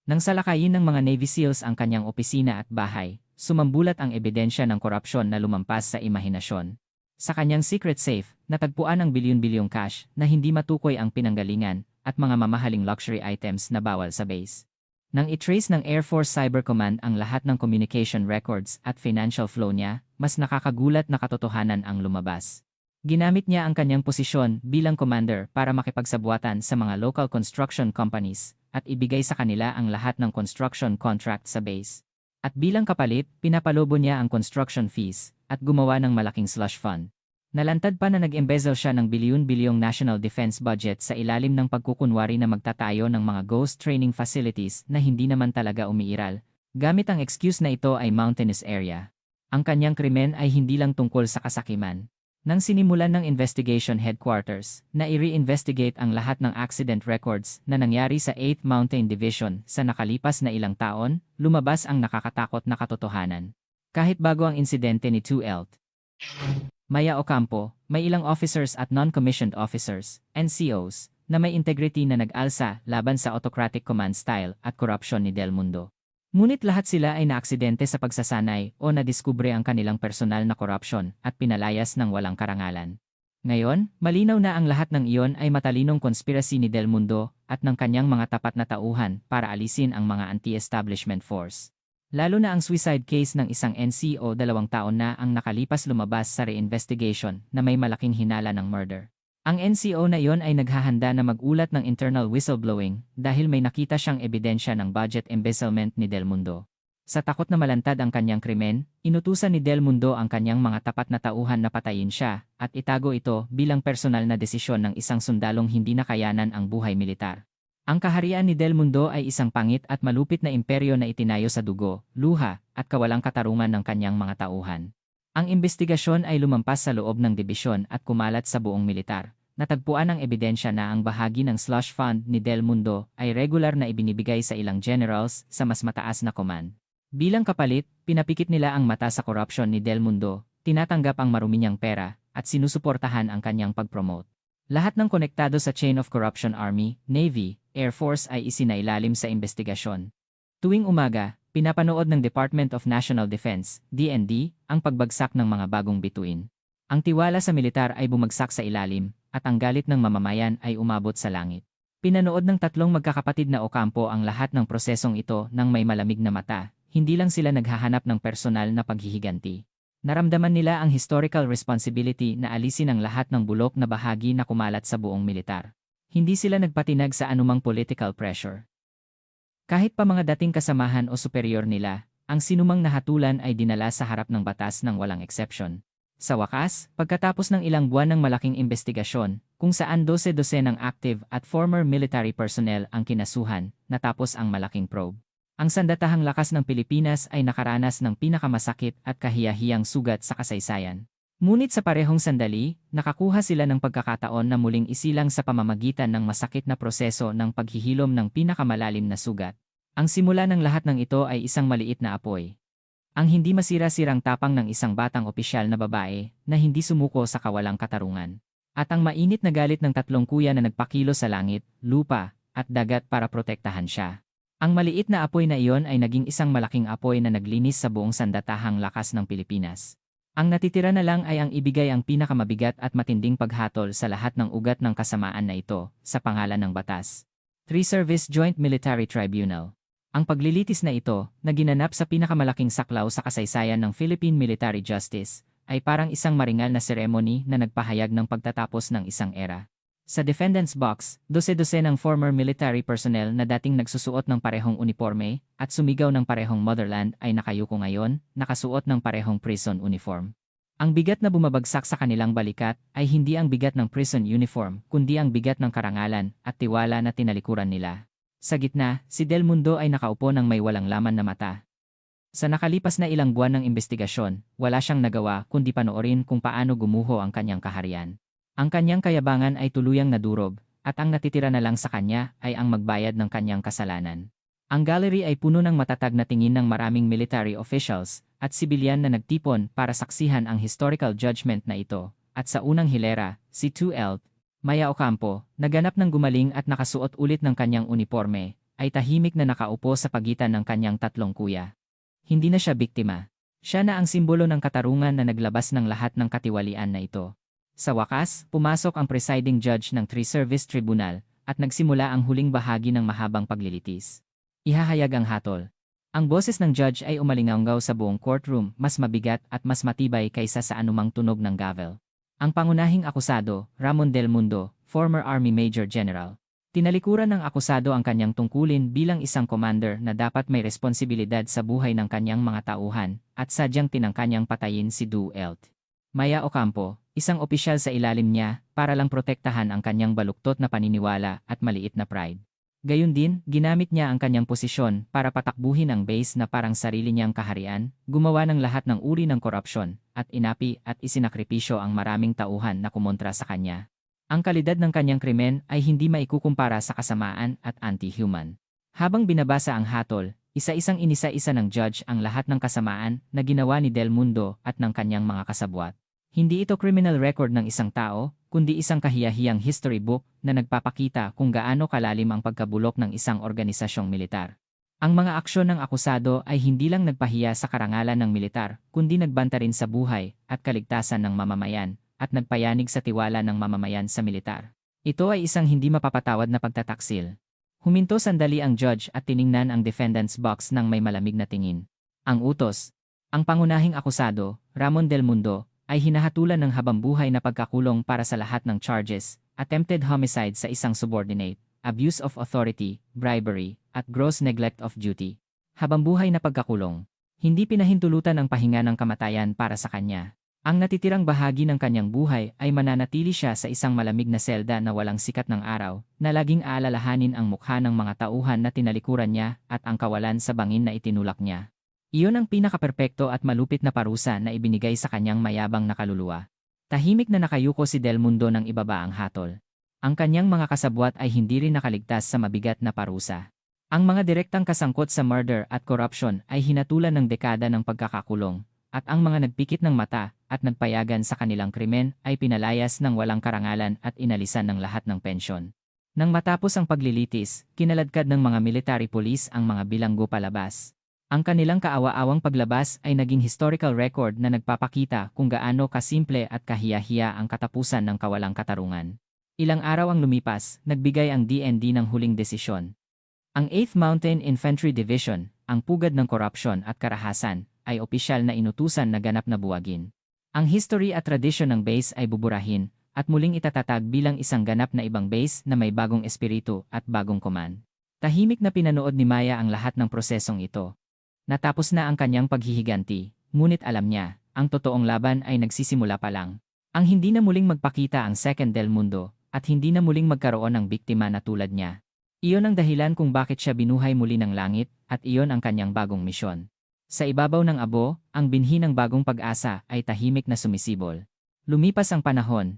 Nang salakayin ng mga Navy SEALs ang kanyang opisina at bahay, sumambulat ang ebidensya ng korupsyon na lumampas sa imahinasyon. Sa kanyang secret safe, natagpuan ang bilyon-bilyong cash na hindi matukoy ang pinanggalingan at mga mamahaling luxury items na bawal sa base. Nang itrace ng Air Force Cyber Command ang lahat ng communication records at financial flow niya, mas nakakagulat na katotohanan ang lumabas. Ginamit niya ang kanyang posisyon bilang commander para makipagsabuatan sa mga local construction companies at ibigay sa kanila ang lahat ng construction contract sa base. At bilang kapalit, pinapalobo niya ang construction fees at gumawa ng malaking slush fund. Nalantad pa na nag-embezzle siya ng bilyon-bilyong national defense budget sa ilalim ng pagkukunwari na magtatayo ng mga ghost training facilities na hindi naman talaga umiiral, gamit ang excuse na ito ay mountainous area. Ang kanyang krimen ay hindi lang tungkol sa kasakiman. Nang sinimulan ng investigation headquarters na i-reinvestigate ang lahat ng accident records na nangyari sa 8th Mountain Division sa nakalipas na ilang taon, lumabas ang nakakatakot na katotohanan. Kahit bago ang insidente ni 2LT. Maya Ocampo, may ilang officers at non-commissioned officers, NCOs, na may integrity na nag-alsa laban sa autocratic command style at corruption ni Del Mundo. Ngunit lahat sila ay naaksidente sa pagsasanay o nadiskubre ang kanilang personal na korupsyon at pinalayas ng walang karangalan. Ngayon, malinaw na ang lahat ng iyon ay matalinong conspiracy ni Del Mundo at ng kanyang mga tapat na tauhan para alisin ang mga anti-establishment force. Lalo na ang suicide case ng isang NCO 2 taon na ang nakalipas lumabas sa reinvestigation na may malaking hinala ng murder. Ang NCO na iyon ay naghahanda na magulat ng internal whistleblowing dahil may nakita siyang ebidensya ng budget embezzlement ni Del Mundo. Sa takot na malantad ang kanyang krimen, inutusan ni Del Mundo ang kanyang mga tapat na tauhan na patayin siya at itago ito bilang personal na desisyon ng isang sundalong hindi nakayanan ang buhay militar. Ang kaharian ni Del Mundo ay isang pangit at malupit na imperyo na itinayo sa dugo, luha, at kawalang katarungan ng kanyang mga tauhan. Ang investigasyon ay lumampas sa loob ng dibisyon at kumalat sa buong militar. Natagpuan ang ebidensya na ang bahagi ng slush fund ni Del Mundo ay regular na ibinibigay sa ilang generals sa mas mataas na command. Bilang kapalit, pinapikit nila ang mata sa korupsyon ni Del Mundo, tinatanggap ang marumi niyang pera, at sinusuportahan ang kanyang pag-promote. Lahat ng konektado sa chain of corruption Army, Navy, Air Force ay isinailalim sa investigasyon. Tuwing umaga, pinapanood ng Department of National Defense, DND, ang pagbagsak ng mga bagong bituin. Ang tiwala sa militar ay bumagsak sa ilalim, at ang galit ng mamamayan ay umabot sa langit. Pinanood ng tatlong magkakapatid na Ocampo ang lahat ng prosesong ito ng may malamig na mata. Hindi lang sila naghahanap ng personal na paghihiganti. Naramdaman nila ang historical responsibility na alisin ang lahat ng bulok na bahagi na kumalat sa buong militar. Hindi sila nagpatinag sa anumang political pressure. Kahit pa mga dating kasamahan o superior nila, ang sinumang nahatulan ay dinala sa harap ng batas ng walang exception. Sa wakas, pagkatapos ng ilang buwan ng malaking investigasyon, kung saan 12 ng active at former military personnel ang kinasuhan, natapos ang malaking probe. Ang sandatahang lakas ng Pilipinas ay nakaranas ng pinakamasakit at kahiyahiyang sugat sa kasaysayan. Ngunit sa parehong sandali, nakakuha sila ng pagkakataon na muling isilang sa pamamagitan ng masakit na proseso ng paghihilom ng pinakamalalim na sugat. Ang simula ng lahat ng ito ay isang maliit na apoy. Ang hindi masira-sirang tapang ng isang batang opisyal na babae na hindi sumuko sa kawalang katarungan. At ang mainit na galit ng tatlong kuya na nagpakilo sa langit, lupa, at dagat para protektahan siya. Ang maliit na apoy na iyon ay naging isang malaking apoy na naglinis sa buong sandatahang lakas ng Pilipinas. Ang natitira na lang ay ang ibigay ang pinakamabigat at matinding paghatol sa lahat ng ugat ng kasamaan na ito, sa pangalan ng batas. 3 Service Joint Military Tribunal. Ang paglilitis na ito, na ginanap sa pinakamalaking saklaw sa kasaysayan ng Philippine Military Justice, ay parang isang maringal na seremony na nagpahayag ng pagtatapos ng isang era. Sa defendant's box, 12 ng former military personnel na dating nagsusuot ng parehong uniforme at sumigaw ng parehong motherland ay nakayuko ngayon, nakasuot ng parehong prison uniform. Ang bigat na bumabagsak sa kanilang balikat ay hindi ang bigat ng prison uniform, kundi ang bigat ng karangalan at tiwala na tinalikuran nila. Sa gitna, si Del Mundo ay nakaupo ng may walang laman na mata. Sa nakalipas na ilang buwan ng investigasyon, wala siyang nagawa kundi panoorin kung paano gumuho ang kanyang kaharian. Ang kanyang kayabangan ay tuluyang nadurog, at ang natitira na lang sa kanya ay ang magbayad ng kanyang kasalanan. Ang gallery ay puno ng matatag na tingin ng maraming military officials at sibilyan na nagtipon para saksihan ang historical judgment na ito. At sa unang hilera, si 2L, Maya Ocampo, naganap ng gumaling at nakasuot ulit ng kanyang uniforme, ay tahimik na nakaupo sa pagitan ng kanyang tatlong kuya. Hindi na siya biktima. Siya na ang simbolo ng katarungan na naglabas ng lahat ng katiwalian na ito. Sa wakas, pumasok ang presiding judge ng 3 Service Tribunal at nagsimula ang huling bahagi ng mahabang paglilitis. Ihahayag ang hatol. Ang boses ng judge ay umalingaunggaw sa buong courtroom, mas mabigat at mas matibay kaysa sa anumang tunog ng gavel. Ang pangunahing akusado, Ramon Del Mundo, former Army Major General. Tinalikuran ng akusado ang kanyang tungkulin bilang isang commander na dapat may responsibilidad sa buhay ng kanyang mga tauhan at sadyang tinangkanyang patayin si Du-Elt. Maya Ocampo, isang opisyal sa ilalim niya para lang protektahan ang kanyang baluktot na paniniwala at maliit na pride. Gayun din, ginamit niya ang kanyang posisyon para patakbuhin ang base na parang sarili niyang kaharian, gumawa ng lahat ng uri ng korupsyon, at inapi at isinakripisyo ang maraming tauhan na kumontra sa kanya. Ang kalidad ng kanyang krimen ay hindi maikukumpara sa kasamaan at anti-human. Habang binabasa ang hatol, isa-isang inisa-isa ng judge ang lahat ng kasamaan na ginawa ni Del Mundo at ng kanyang mga kasabwat. Hindi ito criminal record ng isang tao, kundi isang kahiyahiyang history book na nagpapakita kung gaano kalalim ang pagkabulok ng isang organisasyong militar. Ang mga aksyon ng akusado ay hindi lang nagpahiya sa karangalan ng militar, kundi nagbanta rin sa buhay at kaligtasan ng mamamayan, at nagpayanig sa tiwala ng mamamayan sa militar. Ito ay isang hindi mapapatawad na pagtataksil. Huminto sandali ang judge at tiningnan ang defendant's box ng may malamig na tingin. Ang utos. Ang pangunahing akusado, Ramon Del Mundo, ay hinahatulan ng habambuhay na pagkakulong para sa lahat ng charges, attempted homicide sa isang subordinate, abuse of authority, bribery, at gross neglect of duty. Habambuhay na pagkakulong. Hindi pinahintulutan ang pahinga ng kamatayan para sa kanya. Ang natitirang bahagi ng kanyang buhay ay mananatili siya sa isang malamig na selda na walang sikat ng araw, na laging aalalahanin ang mukha ng mga tauhan na tinalikuran niya at ang kawalan sa bangin na itinulak niya. Iyon ang pinakaperpekto at malupit na parusa na ibinigay sa kanyang mayabang na kaluluwa. Tahimik na nakayuko si Del Mundo nang ibaba ang hatol. Ang kanyang mga kasabwat ay hindi rin nakaligtas sa mabigat na parusa. Ang mga direktang kasangkot sa murder at corruption ay hinatulan ng dekada ng pagkakakulong, at ang mga nagpikit ng mata at nagpayagan sa kanilang krimen ay pinalayas ng walang karangalan at inalisan ng lahat ng pensyon. Nang matapos ang paglilitis, kinaladkad ng mga military police ang mga bilanggo palabas. Ang kanilang kaawa-awang paglabas ay naging historical record na nagpapakita kung gaano kasimple at kahiya-hiya ang katapusan ng kawalang katarungan. Ilang araw ang lumipas, nagbigay ang DND ng huling desisyon. Ang 8th Mountain Infantry Division, ang pugad ng korupsyon at karahasan, ay opisyal na inutusan na ganap na buwagin. Ang history at tradisyon ng base ay buburahin, at muling itatatag bilang isang ganap na ibang base na may bagong espiritu at bagong command. Tahimik na pinanood ni Maya ang lahat ng prosesong ito. Natapos na ang kanyang paghihiganti, ngunit alam niya, ang totoong laban ay nagsisimula pa lang. Ang hindi na muling magpakita ang Second Del Mundo, at hindi na muling magkaroon ng biktima na tulad niya. Iyon ang dahilan kung bakit siya binuhay muli ng langit, at iyon ang kanyang bagong misyon. Sa ibabaw ng abo, ang binhi ng bagong pag-asa ay tahimik na sumisibol. Lumipas ang panahon.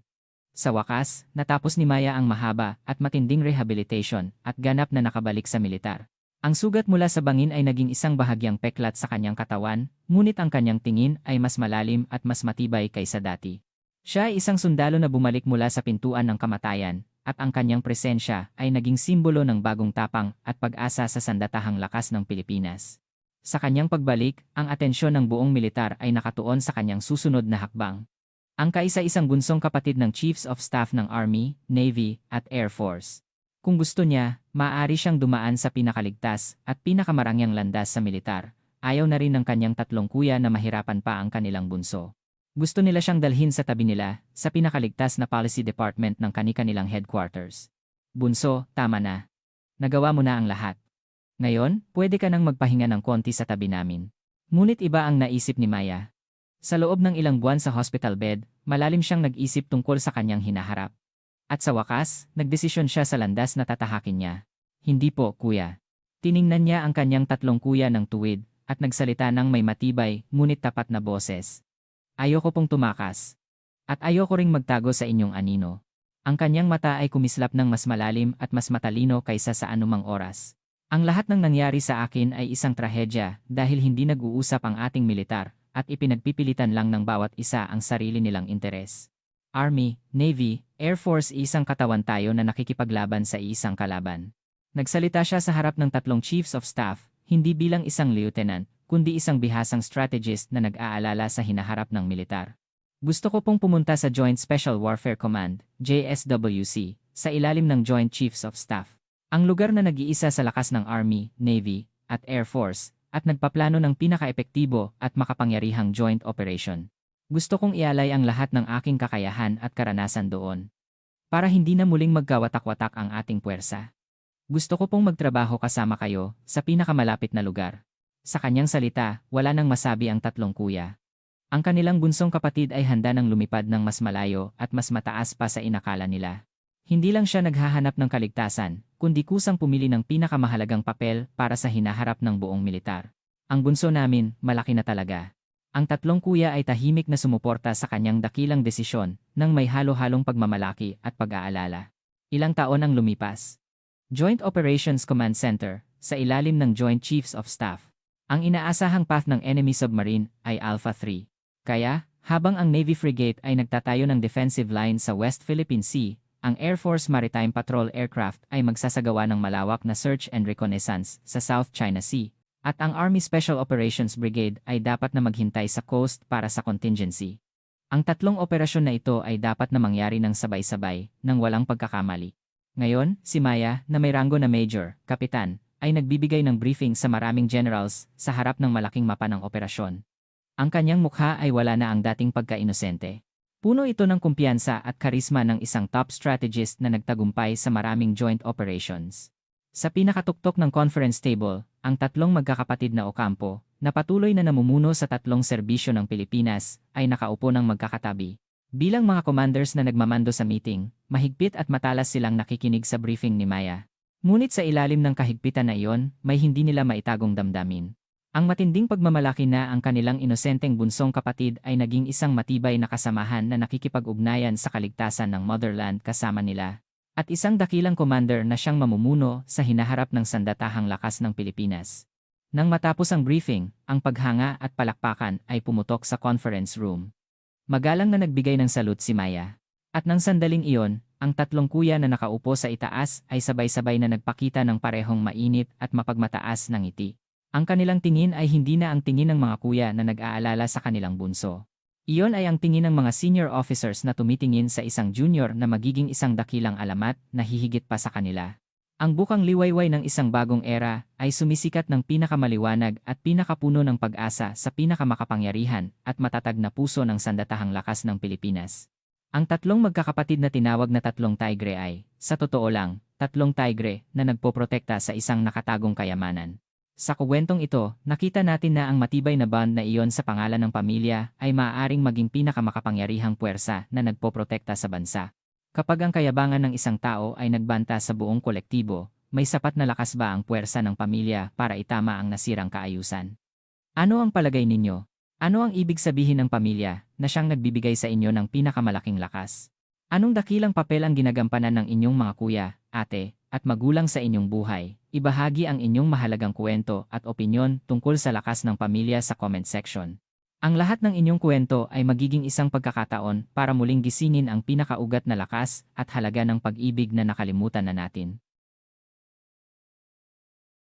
Sa wakas, natapos ni Maya ang mahaba at matinding rehabilitation at ganap na nakabalik sa militar. Ang sugat mula sa bangin ay naging isang bahagyang peklat sa kanyang katawan, ngunit ang kanyang tingin ay mas malalim at mas matibay kaysa dati. Siya ay isang sundalo na bumalik mula sa pintuan ng kamatayan, at ang kanyang presensya ay naging simbolo ng bagong tapang at pag-asa sa sandatahang lakas ng Pilipinas. Sa kanyang pagbalik, ang atensyon ng buong militar ay nakatuon sa kanyang susunod na hakbang. Ang kaisa-isang bunsong kapatid ng Chiefs of Staff ng Army, Navy, at Air Force. Kung gusto niya, maaari siyang dumaan sa pinakaligtas at pinakamarangyang landas sa militar. Ayaw na rin ng kanyang tatlong kuya na mahirapan pa ang kanilang bunso. Gusto nila siyang dalhin sa tabi nila, sa pinakaligtas na policy department ng kani-kanilang headquarters. Bunso, tama na. Nagawa mo na ang lahat. Ngayon, pwede ka nang magpahinga ng konti sa tabi namin. Ngunit iba ang naisip ni Maya. Sa loob ng ilang buwan sa hospital bed, malalim siyang nag-isip tungkol sa kanyang hinaharap. At sa wakas, nagdesisyon siya sa landas na tatahakin niya. Hindi po, kuya. Tiningnan niya ang kanyang tatlong kuya ng tuwid, at nagsalita ng may matibay, ngunit tapat na boses. Ayoko pong tumakas. At ayoko ring magtago sa inyong anino. Ang kanyang mata ay kumislap ng mas malalim at mas matalino kaysa sa anumang oras. Ang lahat ng nangyari sa akin ay isang trahedya dahil hindi nag-uusap ang ating militar at ipinagpipilitan lang ng bawat isa ang sarili nilang interes. Army, Navy, Air Force isang katawan tayo na nakikipaglaban sa isang kalaban. Nagsalita siya sa harap ng tatlong Chiefs of Staff, hindi bilang isang lieutenant, kundi isang bihasang strategist na nag-aalala sa hinaharap ng militar. Gusto ko pong pumunta sa Joint Special Warfare Command, JSWC, sa ilalim ng Joint Chiefs of Staff. Ang lugar na nag-iisa sa lakas ng Army, Navy, at Air Force, at nagpaplano ng pinaka-epektibo at makapangyarihang joint operation. Gusto kong ialay ang lahat ng aking kakayahan at karanasan doon. Para hindi na muling magkawatak-watak ang ating puwersa. Gusto ko pong magtrabaho kasama kayo sa pinakamalapit na lugar. Sa kanyang salita, wala nang masabi ang tatlong kuya. Ang kanilang bunsong kapatid ay handa ng lumipad ng mas malayo at mas mataas pa sa inakala nila. Hindi lang siya naghahanap ng kaligtasan, kundi kusang pumili ng pinakamahalagang papel para sa hinaharap ng buong militar. Ang bunso namin, malaki na talaga. Ang tatlong kuya ay tahimik na sumuporta sa kanyang dakilang desisyon nang may halo-halong pagmamalaki at pag-aalala. Ilang taon ang lumipas. Joint Operations Command Center, sa ilalim ng Joint Chiefs of Staff. Ang inaasahang path ng enemy submarine ay Alpha 3. Kaya, habang ang Navy frigate ay nagtatayo ng defensive line sa West Philippine Sea, ang Air Force Maritime Patrol Aircraft ay magsasagawa ng malawak na search and reconnaissance sa South China Sea, at ang Army Special Operations Brigade ay dapat na maghintay sa coast para sa contingency. Ang tatlong operasyon na ito ay dapat na mangyari ng sabay-sabay, nang walang pagkakamali. Ngayon, si Maya, na may ranggo na major, kapitan, ay nagbibigay ng briefing sa maraming generals sa harap ng malaking mapa ng operasyon. Ang kanyang mukha ay wala na ang dating pagka-inosente. Puno ito ng kumpiyansa at karisma ng isang top strategist na nagtagumpay sa maraming joint operations. Sa pinakatuktok ng conference table, ang tatlong magkakapatid na Ocampo, na patuloy na namumuno sa tatlong serbisyo ng Pilipinas, ay nakaupo ng magkakatabi. Bilang mga commanders na nagmamando sa meeting, mahigpit at matalas silang nakikinig sa briefing ni Maya. Ngunit sa ilalim ng kahigpitan na iyon, may hindi nila maitagong damdamin. Ang matinding pagmamalaki na ang kanilang inosenteng bunsong kapatid ay naging isang matibay na kasamahan na nakikipag-ugnayan sa kaligtasan ng motherland kasama nila. At isang dakilang commander na siyang mamumuno sa hinaharap ng sandatahang lakas ng Pilipinas. Nang matapos ang briefing, ang paghanga at palakpakan ay pumutok sa conference room. Magalang na nagbigay ng salute si Maya. At nang sandaling iyon, ang tatlong kuya na nakaupo sa itaas ay sabay-sabay na nagpakita ng parehong mainit at mapagmataas ng ngiti. Ang kanilang tingin ay hindi na ang tingin ng mga kuya na nag-aalala sa kanilang bunso. Iyon ay ang tingin ng mga senior officers na tumitingin sa isang junior na magiging isang dakilang alamat na hihigit pa sa kanila. Ang bukang liwayway ng isang bagong era ay sumisikat ng pinakamaliwanag at pinakapuno ng pag-asa sa pinakamakapangyarihan at matatag na puso ng sandatahang lakas ng Pilipinas. Ang tatlong magkakapatid na tinawag na tatlong tigre ay, sa totoo lang, tatlong tigre na nagpoprotekta sa isang nakatagong kayamanan. Sa kuwentong ito, nakita natin na ang matibay na bond na iyon sa pangalan ng pamilya ay maaaring maging pinakamakapangyarihang puwersa na nagpoprotekta sa bansa. Kapag ang kayabangan ng isang tao ay nagbanta sa buong kolektibo, may sapat na lakas ba ang puwersa ng pamilya para itama ang nasirang kaayusan? Ano ang palagay ninyo? Ano ang ibig sabihin ng pamilya na siyang nagbibigay sa inyo ng pinakamalaking lakas? Anong dakilang papel ang ginagampanan ng inyong mga kuya, ate, at magulang sa inyong buhay? Ibahagi ang inyong mahalagang kwento at opinyon tungkol sa lakas ng pamilya sa comment section. Ang lahat ng inyong kwento ay magiging isang pagkakataon para muling gisingin ang pinakaugat na lakas at halaga ng pag-ibig na nakalimutan na natin.